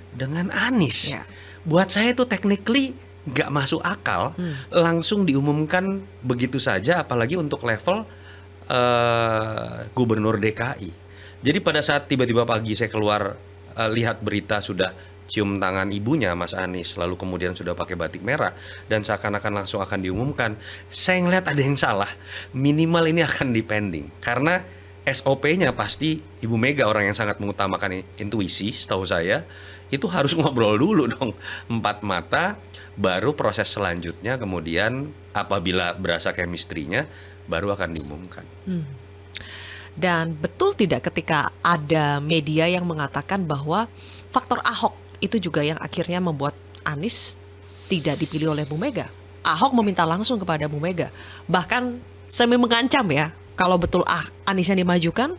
dengan Anies. Ya. Buat saya itu technically nggak masuk akal langsung diumumkan begitu saja, apalagi untuk level Gubernur DKI. Jadi pada saat tiba-tiba pagi saya keluar lihat berita sudah cium tangan ibunya Mas Anies, lalu kemudian sudah pakai batik merah dan seakan-akan langsung akan diumumkan, saya ngeliat ada yang salah. Minimal ini akan dipending karena SOP-nya pasti Ibu Mega orang yang sangat mengutamakan intuisi, setahu saya itu harus ngobrol dulu dong empat mata, baru proses selanjutnya kemudian apabila berasa chemistry-nya baru akan diumumkan. Dan betul tidak ketika ada media yang mengatakan bahwa faktor Ahok itu juga yang akhirnya membuat Anies tidak dipilih oleh Bu Mega. Ahok meminta langsung kepada Bu Mega. Bahkan semi mengancam ya, kalau betul Anies yang dimajukan,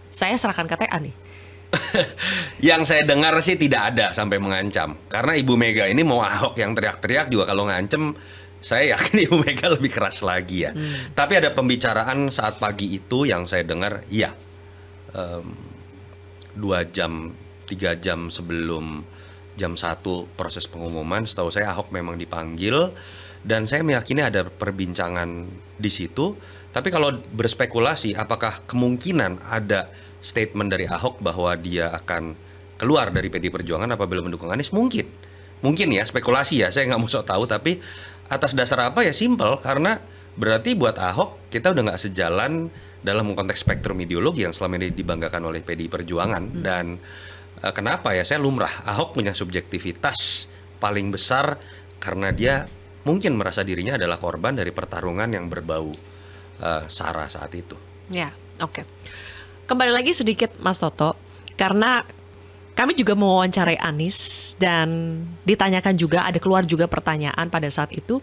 saya serahkan ke TA nih. Yang saya dengar sih tidak ada sampai mengancam. Karena Ibu Mega ini mau Ahok yang teriak-teriak juga kalau ngancem, saya yakin Ibu Mega lebih keras lagi ya. Tapi ada pembicaraan saat pagi itu yang saya dengar, iya 2 jam, 3 jam sebelum jam 1 proses pengumuman, setahu saya Ahok memang dipanggil dan saya meyakini ada perbincangan di situ. Tapi kalau berspekulasi apakah kemungkinan ada statement dari Ahok bahwa dia akan keluar dari PDI Perjuangan apabila mendukung Anies, mungkin ya, spekulasi ya, saya nggak mau sok tahu. Tapi atas dasar apa ya, simple, karena berarti buat Ahok kita udah nggak sejalan dalam konteks spektrum ideologi yang selama ini dibanggakan oleh PDI Perjuangan. Dan kenapa ya, saya lumrah Ahok punya subjektivitas paling besar karena dia mungkin merasa dirinya adalah korban dari pertarungan yang berbau sara saat itu. Ya, oke. Kembali lagi sedikit Mas Toto, karena kami juga mewawancarai Anies dan ditanyakan juga, ada keluar juga pertanyaan pada saat itu,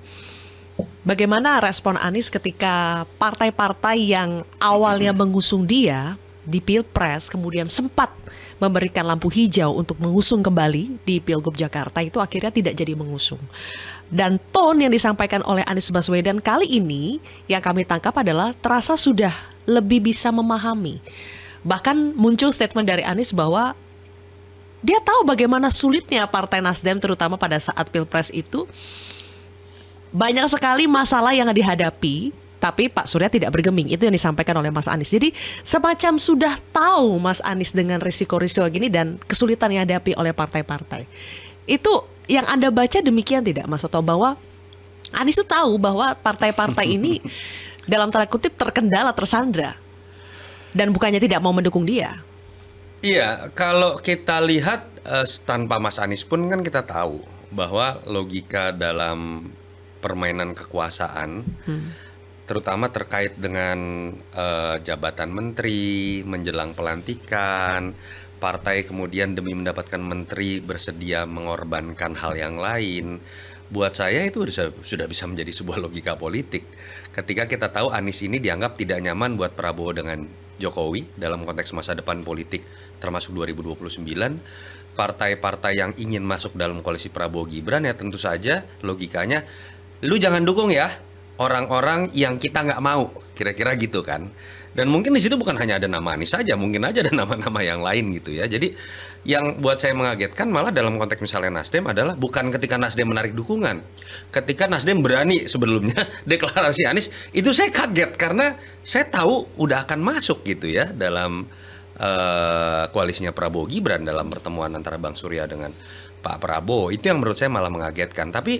bagaimana respon Anies ketika partai-partai yang awalnya mengusung dia di Pilpres kemudian sempat memberikan lampu hijau untuk mengusung kembali di Pilgub Jakarta, itu akhirnya tidak jadi mengusung. Dan tone yang disampaikan oleh Anies Baswedan kali ini yang kami tangkap adalah terasa sudah lebih bisa memahami. Bahkan muncul statement dari Anies bahwa Dia tahu bagaimana sulitnya Partai Nasdem terutama pada saat Pilpres itu. Banyak sekali masalah yang dihadapi, tapi Pak Surya tidak bergeming. Itu yang disampaikan oleh Mas Anies. Jadi semacam sudah tahu Mas Anies dengan risiko-risiko gini dan kesulitan yang dihadapi oleh partai-partai. Itu yang Anda baca demikian tidak, Mas Toto, bahwa Anies itu tahu bahwa partai-partai ini dalam tanda kutip terkendala, tersandra, dan bukannya tidak mau mendukung dia. Iya, kalau kita lihat tanpa Mas Anies pun kan kita tahu bahwa logika dalam permainan kekuasaan, terutama terkait dengan jabatan menteri, menjelang pelantikan, partai kemudian demi mendapatkan menteri bersedia mengorbankan hal yang lain. Buat saya itu sudah bisa menjadi sebuah logika politik. Ketika kita tahu Anies ini dianggap tidak nyaman buat Prabowo dengan Jokowi dalam konteks masa depan politik termasuk 2029, partai-partai yang ingin masuk dalam koalisi Prabowo Gibran ya tentu saja logikanya, lu jangan dukung ya orang-orang yang kita nggak mau, kira-kira gitu kan. Dan mungkin di situ bukan hanya ada nama Anies saja, mungkin aja ada nama-nama yang lain gitu ya. Jadi yang buat saya mengagetkan malah dalam konteks misalnya Nasdem adalah bukan ketika Nasdem menarik dukungan. Ketika Nasdem berani sebelumnya deklarasi Anies, itu saya kaget karena saya tahu udah akan masuk gitu ya dalam koalisinya Prabowo Gibran dalam pertemuan antara Bang Surya dengan Pak Prabowo. Itu yang menurut saya malah mengagetkan. Tapi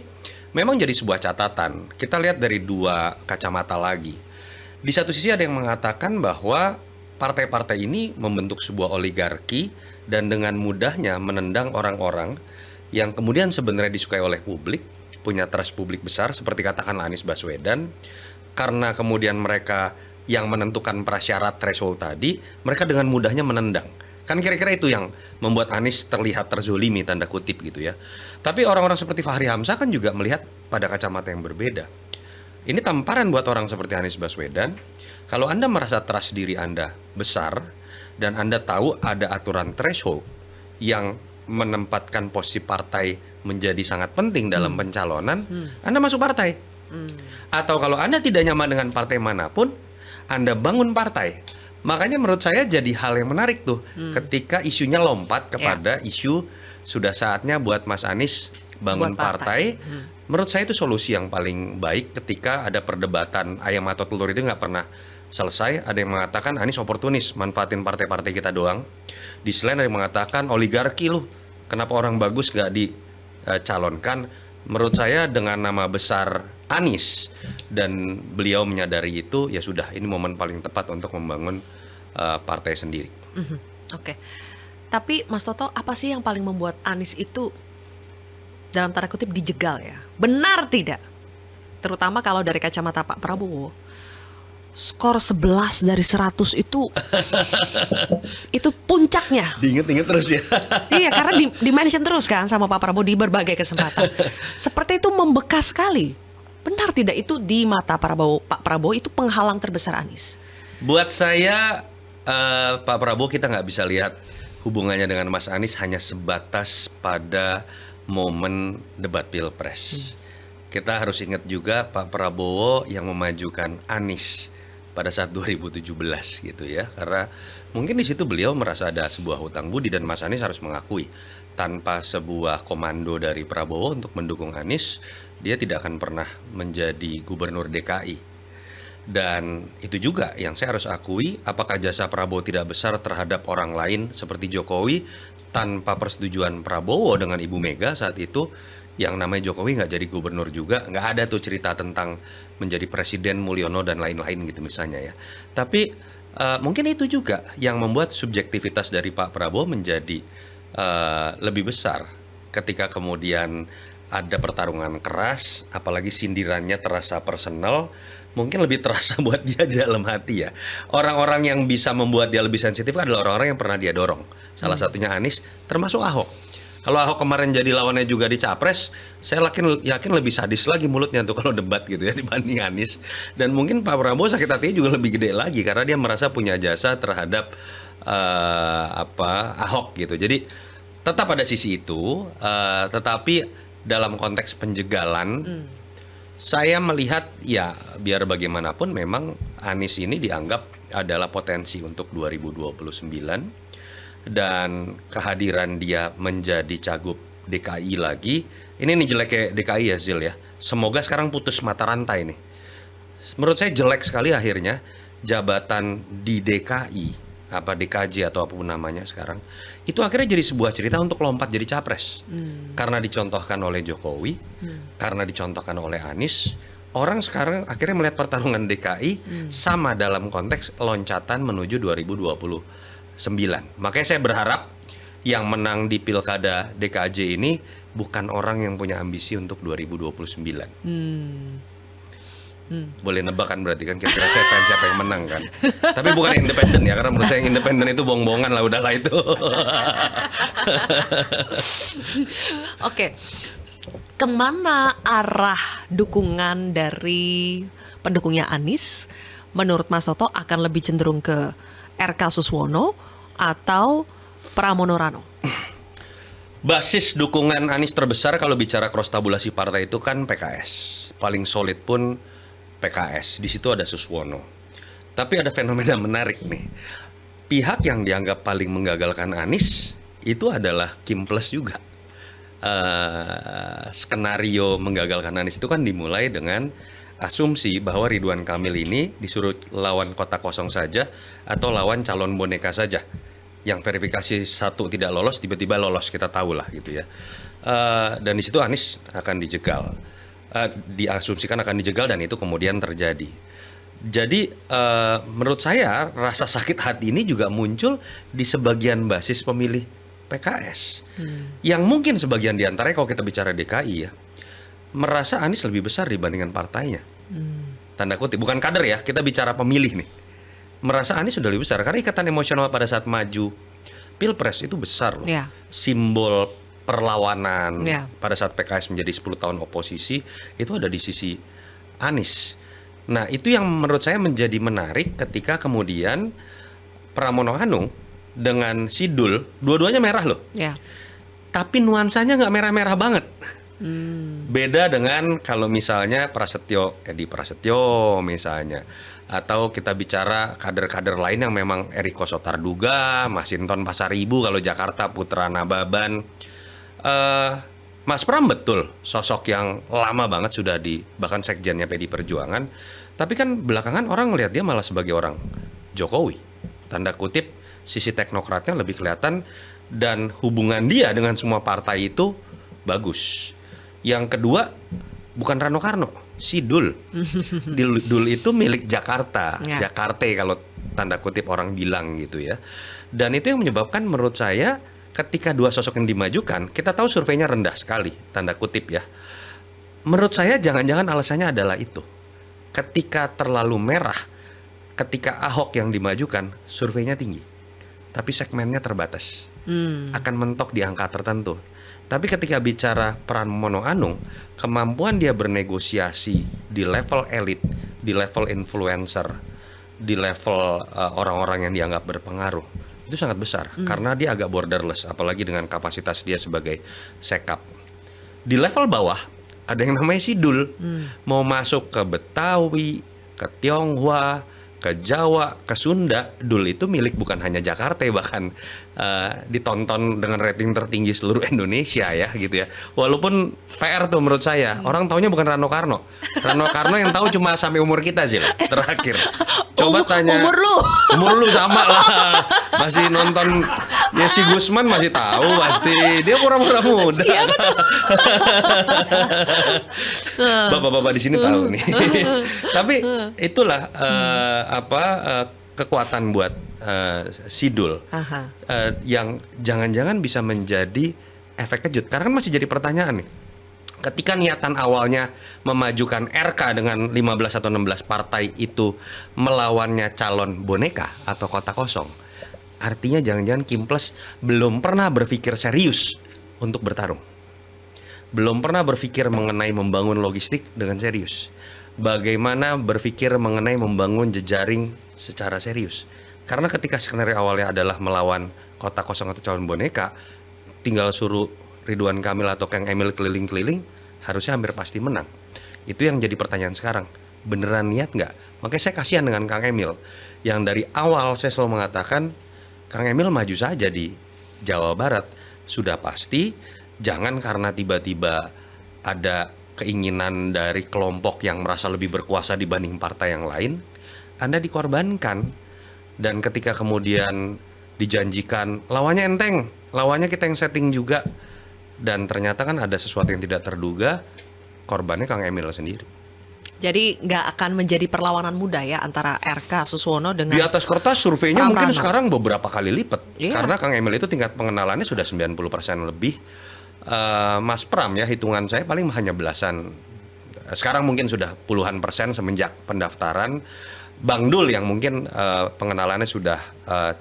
memang jadi sebuah catatan. Kita lihat dari dua kacamata lagi. Di satu sisi ada yang mengatakan bahwa partai-partai ini membentuk sebuah oligarki dan dengan mudahnya menendang orang-orang yang kemudian sebenarnya disukai oleh publik, punya trust publik besar seperti katakanlah Anies Baswedan, karena kemudian mereka yang menentukan prasyarat threshold tadi, mereka dengan mudahnya menendang. Kan kira-kira itu yang membuat Anies terlihat terzolimi tanda kutip gitu ya. Tapi orang-orang seperti Fahri Hamzah kan juga melihat pada kacamata yang berbeda. Ini tamparan buat orang seperti Anies Baswedan. Kalau Anda merasa trust diri Anda besar dan Anda tahu ada aturan threshold yang menempatkan posisi partai menjadi sangat penting dalam pencalonan, Anda masuk partai. Atau kalau Anda tidak nyaman dengan partai manapun, Anda bangun partai. Makanya menurut saya jadi hal yang menarik tuh ketika isunya lompat kepada isu sudah saatnya buat Mas Anies bangun partai. Menurut saya itu solusi yang paling baik ketika ada perdebatan ayam atau telur itu nggak pernah selesai. Ada yang mengatakan Anies oportunis, manfaatin partai-partai kita doang. Di selain ada yang mengatakan oligarki lu, kenapa orang bagus nggak dicalonkan. Menurut saya dengan nama besar Anies dan beliau menyadari itu, ya sudah, ini momen paling tepat untuk membangun partai sendiri. Oke. Tapi Mas Toto, apa sih yang paling membuat Anies itu dalam tanda kutip dijegal ya? Benar tidak? Terutama kalau dari kacamata Pak Prabowo, skor 11 dari 100 itu puncaknya. Diinget-inget terus ya. Iya, karena di-mention terus kan sama Pak Prabowo di berbagai kesempatan. Seperti itu membekas sekali. Benar tidak itu di mata Pak Prabowo itu penghalang terbesar Anies? Buat saya Pak Prabowo kita nggak bisa lihat hubungannya dengan Mas Anies hanya sebatas pada momen debat Pilpres. Kita harus ingat juga Pak Prabowo yang memajukan Anies pada saat 2017 gitu ya. Karena mungkin di situ beliau merasa ada sebuah hutang budi dan Mas Anies harus mengakui tanpa sebuah komando dari Prabowo untuk mendukung Anies, dia tidak akan pernah menjadi gubernur DKI. Dan itu juga yang saya harus akui, apakah jasa Prabowo tidak besar terhadap orang lain seperti Jokowi tanpa persetujuan Prabowo dengan Ibu Mega saat itu, yang namanya Jokowi nggak jadi gubernur juga, nggak ada tuh cerita tentang menjadi presiden Mulyono dan lain-lain gitu misalnya ya. Tapi mungkin itu juga yang membuat subjektivitas dari Pak Prabowo menjadi lebih besar ketika kemudian ada pertarungan keras, apalagi sindirannya terasa personal, mungkin lebih terasa buat dia di dalam hati ya. Orang-orang yang bisa membuat dia lebih sensitif adalah orang-orang yang pernah dia dorong. Salah satunya Anies, termasuk Ahok. Kalau Ahok kemarin jadi lawannya juga di Capres, saya yakin lebih sadis lagi mulutnya tuh kalau debat gitu ya dibanding Anies. Dan mungkin Pak Prabowo sakit hatinya juga lebih gede lagi karena dia merasa punya jasa terhadap Ahok gitu. Jadi tetap ada sisi itu, tetapi dalam konteks penjegalan, saya melihat ya biar bagaimanapun memang Anies ini dianggap adalah potensi untuk 2029. dan kehadiran dia menjadi cagup DKI lagi. Ini nih jeleknya DKI ya Zil ya. Semoga sekarang putus mata rantai nih. Menurut saya jelek sekali akhirnya jabatan di DKI, apa DKJ atau apapun namanya sekarang, itu akhirnya jadi sebuah cerita untuk lompat jadi capres. Karena dicontohkan oleh Jokowi, karena dicontohkan oleh Anies, orang sekarang akhirnya melihat pertarungan DKI sama dalam konteks loncatan menuju 2029. Makanya saya berharap yang menang di Pilkada DKJ ini bukan orang yang punya ambisi untuk 2029. Boleh nebak kan berarti kan kira-kira siapa yang menang kan. Tapi bukan yang independen ya, karena menurut saya yang independen itu bohong-bohongan lah, udahlah itu. Oke, kemana arah dukungan dari pendukungnya Anies? Menurut Mas Toto akan lebih cenderung ke RK Suswono atau Pramono Rano? Basis dukungan Anies terbesar kalau bicara cross tabulasi partai itu kan PKS. Paling solid pun PKS. Di situ ada Suswono. Tapi ada fenomena menarik nih. Pihak yang dianggap paling menggagalkan Anies itu adalah Kim Plus juga. Skenario menggagalkan Anies itu kan dimulai dengan asumsi bahwa Ridwan Kamil ini disuruh lawan kota kosong saja atau lawan calon boneka saja. Yang verifikasi satu tidak lolos, tiba-tiba lolos, kita tahu lah gitu ya. Dan di situ Anies akan dijegal, diasumsikan akan dijegal, dan itu kemudian terjadi. Jadi menurut saya rasa sakit hati ini juga muncul di sebagian basis pemilih PKS, yang mungkin sebagian diantaranya kalau kita bicara DKI ya, merasa Anies lebih besar dibandingkan partainya. Tanda kutip, bukan kader ya, kita bicara pemilih nih. Merasa Anies sudah lebih besar karena ikatan emosional pada saat maju Pilpres itu besar loh. Ya. Simbol perlawanan Ya. pada saat PKS menjadi 10 tahun oposisi itu ada di sisi Anies. Nah, itu yang menurut saya menjadi menarik ketika kemudian Pramono Anung dengan Sidul, dua-duanya merah loh. Ya. Tapi nuansanya nggak merah-merah banget. Beda dengan kalau misalnya Edi Prasetyo misalnya, atau kita bicara kader-kader lain yang memang Eriko Sotarduga, Masinton Pasaribu kalau Jakarta, Putra Nababan. Mas Pram betul sosok yang lama banget sudah bahkan sekjennya PD Perjuangan, tapi kan belakangan orang ngelihat dia malah sebagai orang Jokowi. Tanda kutip sisi teknokratnya lebih kelihatan, dan hubungan dia dengan semua partai itu bagus. Yang kedua, bukan Rano Karno, Sidul. Dul itu milik Jakarta, Ya. Jakarta kalau tanda kutip orang bilang gitu ya. Dan itu yang menyebabkan menurut saya ketika dua sosok yang dimajukan, kita tahu surveinya rendah sekali, tanda kutip ya. Menurut saya jangan-jangan alasannya adalah itu. Ketika terlalu merah, ketika Ahok yang dimajukan, surveinya tinggi, tapi segmennya terbatas, akan mentok di angka tertentu. Tapi ketika bicara Pramono Anung, kemampuan dia bernegosiasi di level elit, di level influencer, di level orang-orang yang dianggap berpengaruh, itu sangat besar. Karena dia agak borderless, apalagi dengan kapasitas dia sebagai sekap. Di level bawah, ada yang namanya Sidul. Mau masuk ke Betawi, ke Tionghoa, ke Jawa, ke Sunda, Dul itu milik bukan hanya Jakarta, bahkan ditonton dengan rating tertinggi seluruh Indonesia ya gitu ya. Walaupun PR tuh menurut saya, orang taunya bukan Rano Karno. Rano Karno yang tahu cuma sampai umur kita sih terakhir. Coba tanya umur lu sama lah. Masih nonton Yesi Gusman masih tahu pasti. Dia pura-pura muda. Bapak-bapak di sini tahu nih. Tapi itulah kekuatan buat Sidul yang jangan-jangan bisa menjadi efek kejut. Karena kan masih jadi pertanyaan nih. Ketika niatan awalnya memajukan RK dengan 15 atau 16 partai itu melawannya calon boneka atau kota kosong, artinya jangan-jangan Kim Plus belum pernah berpikir serius untuk bertarung. Belum pernah berpikir mengenai membangun logistik dengan serius. Bagaimana berpikir mengenai membangun jejaring secara serius. Karena ketika skenario awalnya adalah melawan kota kosong atau calon boneka, tinggal suruh Ridwan Kamil atau Kang Emil keliling-keliling, harusnya hampir pasti menang. Itu yang jadi pertanyaan sekarang. Beneran niat nggak? Makanya saya kasihan dengan Kang Emil, yang dari awal saya selalu mengatakan Kang Emil maju saja di Jawa Barat. Sudah pasti, jangan karena tiba-tiba ada keinginan dari kelompok yang merasa lebih berkuasa dibanding partai yang lain, Anda dikorbankan. Dan ketika kemudian dijanjikan lawannya enteng, lawannya kita yang setting juga, dan ternyata kan ada sesuatu yang tidak terduga, korbannya Kang Emil sendiri. Jadi nggak akan menjadi perlawanan mudah ya antara RK Suswono dengan Di atas kertas surveinya Pram mungkin Rano. sekarang beberapa kali lipat. Iya. Karena Kang Emil itu tingkat pengenalannya sudah 90% lebih. Mas Pram ya, hitungan saya paling hanya belasan. Sekarang mungkin sudah puluhan persen semenjak pendaftaran. Bang Dul yang mungkin pengenalannya sudah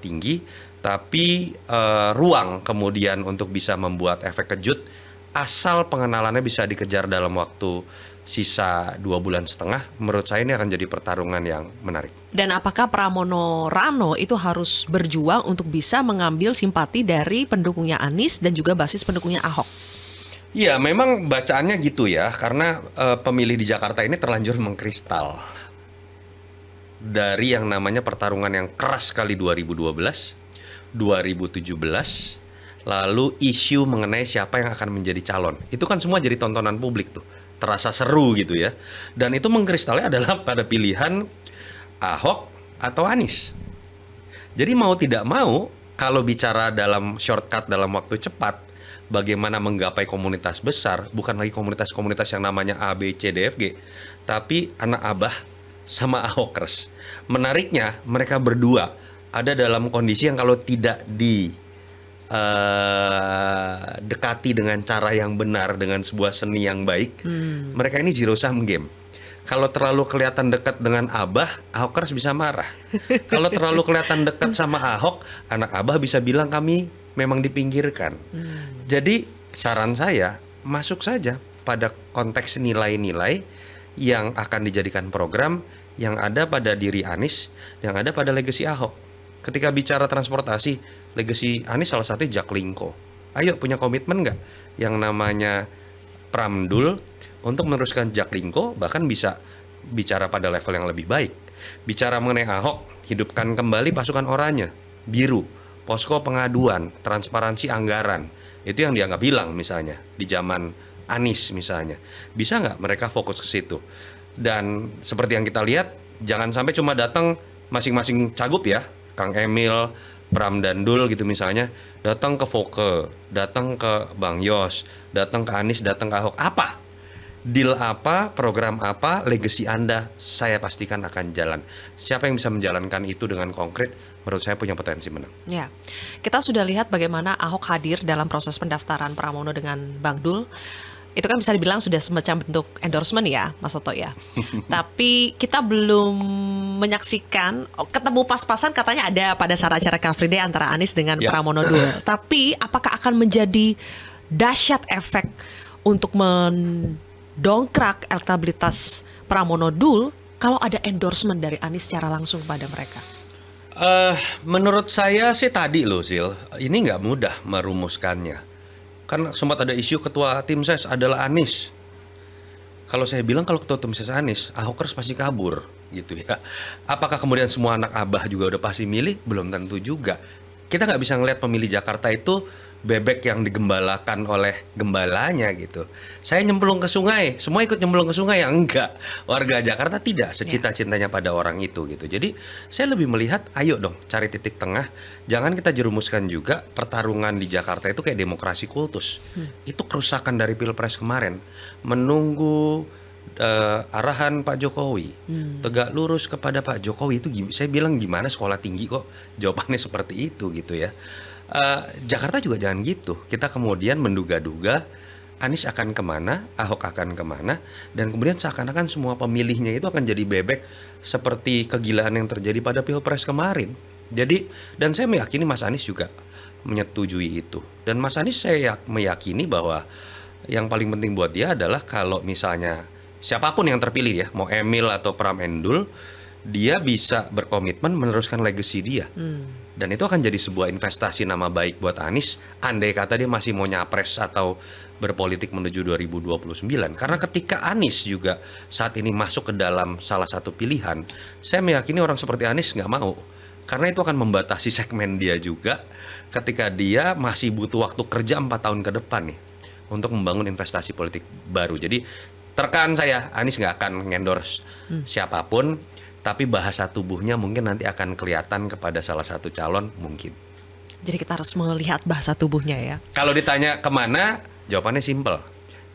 tinggi. Tapi ruang kemudian untuk bisa membuat efek kejut, asal pengenalannya bisa dikejar dalam waktu sisa 2,5 bulan, menurut saya ini akan jadi pertarungan yang menarik. Dan apakah Pramono Rano itu harus berjuang untuk bisa mengambil simpati dari pendukungnya Anies dan juga basis pendukungnya Ahok? Iya, memang bacaannya gitu ya, karena pemilih di Jakarta ini terlanjur mengkristal dari yang namanya pertarungan yang keras sekali 2012, 2017, lalu isu mengenai siapa yang akan menjadi calon. Itu kan semua jadi tontonan publik tuh, terasa seru gitu ya. Dan itu mengkristalnya adalah pada pilihan Ahok atau Anies. Jadi mau tidak mau, kalau bicara dalam shortcut dalam waktu cepat, bagaimana menggapai komunitas besar, bukan lagi komunitas-komunitas yang namanya A, B, C, D, F, G, tapi anak abah sama Ahokers. Menariknya, mereka berdua ada dalam kondisi yang kalau tidak dekati dengan cara yang benar, dengan sebuah seni yang baik, mereka ini zero sum game. Kalau terlalu kelihatan dekat dengan Abah, Ahokers bisa marah. Kalau terlalu kelihatan dekat sama Ahok, anak Abah bisa bilang kami memang dipinggirkan. Jadi saran saya, masuk saja pada konteks nilai-nilai yang akan dijadikan program yang ada pada diri Anies, yang ada pada legasi Ahok. Ketika bicara transportasi, legasi Anies salah satunya Jaklingko. Ayo punya komitmen nggak yang namanya Pramdul untuk meneruskan Jaklingko, bahkan bisa bicara pada level yang lebih baik. Bicara mengenai Ahok, hidupkan kembali pasukan oranye, biru, posko pengaduan, transparansi anggaran. Itu yang dianggap hilang misalnya di zaman Anies misalnya. Bisa nggak mereka fokus ke situ? Dan seperti yang kita lihat, jangan sampai cuma datang masing-masing cagup ya, Kang Emil, Pram dan Dul gitu misalnya, datang ke Foke, datang ke Bang Yos, datang ke Anies, datang ke Ahok. Apa? Deal apa, program apa, legacy Anda, saya pastikan akan jalan. Siapa yang bisa menjalankan itu dengan konkret, menurut saya punya potensi menang. Ya, kita sudah lihat bagaimana Ahok hadir dalam proses pendaftaran Pramono dengan Bang Dul. Itu kan bisa dibilang sudah semacam bentuk endorsement ya, Mas Toto ya. Tapi kita belum menyaksikan, ketemu pas-pasan katanya ada pada saat acara Car Free Day antara Anies dengan Ya. Pramono Dul. Tapi apakah akan menjadi dahsyat efek untuk mendongkrak elektabilitas Pramono Dul kalau ada endorsement dari Anies secara langsung pada mereka? Menurut saya sih tadi loh Zil, ini nggak mudah merumuskannya. Kan sempat ada isu ketua tim ses adalah Anies. Kalau saya bilang kalau ketua tim ses Anies, Ahokers pasti kabur gitu ya. Apakah kemudian semua anak abah juga udah pasti milih? Belum tentu juga. Kita nggak bisa ngelihat pemilih Jakarta itu bebek yang digembalakan oleh gembalanya gitu. Saya nyemplung ke sungai, semua ikut nyemplung ke sungai, ya enggak. Warga Jakarta tidak secita-cintanya pada orang itu gitu. Jadi saya lebih melihat, ayo dong cari titik tengah. Jangan kita jerumuskan juga pertarungan di Jakarta itu kayak demokrasi kultus. Itu kerusakan dari Pilpres kemarin. Menunggu arahan Pak Jokowi, tegak lurus kepada Pak Jokowi itu saya bilang gimana sekolah tinggi kok jawabannya seperti itu gitu ya. Jakarta juga jangan gitu. Kita kemudian menduga-duga Anies akan kemana, Ahok akan kemana, dan kemudian seakan-akan semua pemilihnya itu akan jadi bebek seperti kegilaan yang terjadi pada Pilpres kemarin. Jadi, dan saya meyakini Mas Anies juga menyetujui itu. Dan Mas Anies saya meyakini bahwa yang paling penting buat dia adalah kalau misalnya siapapun yang terpilih ya, mau Emil atau Pram Endul, dia bisa berkomitmen meneruskan legacy dia. Dan itu akan jadi sebuah investasi nama baik buat Anies, andai kata dia masih mau nyapres atau berpolitik menuju 2029. Karena ketika Anies juga saat ini masuk ke dalam salah satu pilihan, saya meyakini orang seperti Anies nggak mau Karena itu akan membatasi segmen dia juga ketika dia masih butuh waktu kerja 4 tahun ke depan nih untuk membangun investasi politik baru. Jadi terkaan saya, Anies nggak akan ngendorse siapapun, tapi bahasa tubuhnya mungkin nanti akan kelihatan kepada salah satu calon mungkin. Jadi kita harus melihat bahasa tubuhnya ya. Kalau ditanya kemana, jawabannya simpel.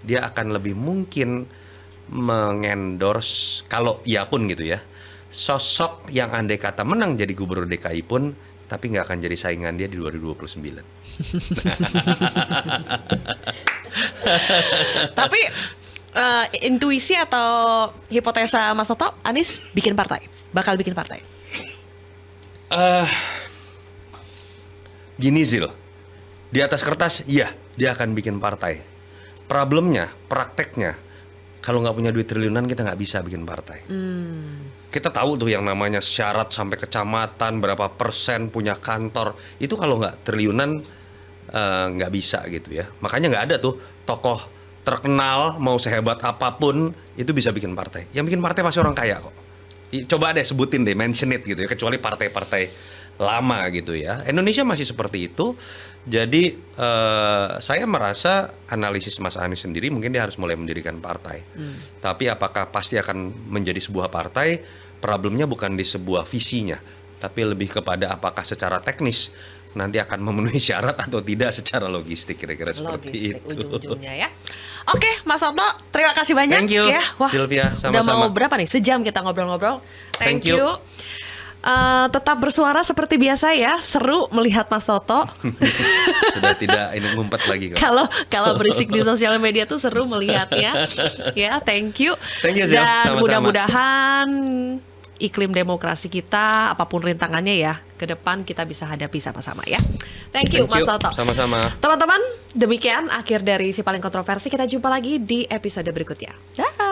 Dia akan lebih mungkin mengendorse, kalau iya pun gitu ya, sosok yang andai kata menang jadi gubernur DKI pun, tapi nggak akan jadi saingan dia di 2029. Tapi intuisi atau hipotesa Mas Toto, Anies bikin partai, bakal bikin partai. Gini Zil, di atas kertas iya dia akan bikin partai. Problemnya, prakteknya, kalau nggak punya duit triliunan kita nggak bisa bikin partai. Kita tahu tuh yang namanya syarat sampai kecamatan, berapa persen punya kantor, itu kalau nggak triliunan nggak bisa gitu ya. Makanya nggak ada tuh tokoh terkenal mau sehebat apapun itu bisa bikin partai. Yang bikin partai pasti orang kaya kok. Coba deh sebutin deh, mention it gitu ya, kecuali partai-partai lama gitu ya. Indonesia masih seperti itu. Jadi saya merasa analisis Mas Anies sendiri mungkin dia harus mulai mendirikan partai. Tapi apakah pasti akan menjadi sebuah partai? Problemnya bukan di sebuah visinya, tapi lebih kepada apakah secara teknis nanti akan memenuhi syarat atau tidak secara logistik, kira-kira seperti itu. Ujung-ujungnya ya. Oke, Mas Toto, terima kasih banyak. Thank you, ya. Wah, Sylvia, udah sama-sama. mau berapa nih? Sejam kita ngobrol-ngobrol. Thank Thank you. you. Tetap bersuara seperti biasa ya. Seru melihat Mas Toto. Sudah tidak ini ngumpet lagi kok. Kalau berisik di sosial media tuh seru melihatnya. Ya, thank you. Thank you, Zil. Dan Sama-sama. mudah-mudahan iklim demokrasi kita, apapun rintangannya ya, ke depan kita bisa hadapi sama-sama ya. Thank you, Mas Toto. Sama-sama. Teman-teman, demikian akhir dari Si Paling Kontroversi. Kita jumpa lagi di episode berikutnya. Dah.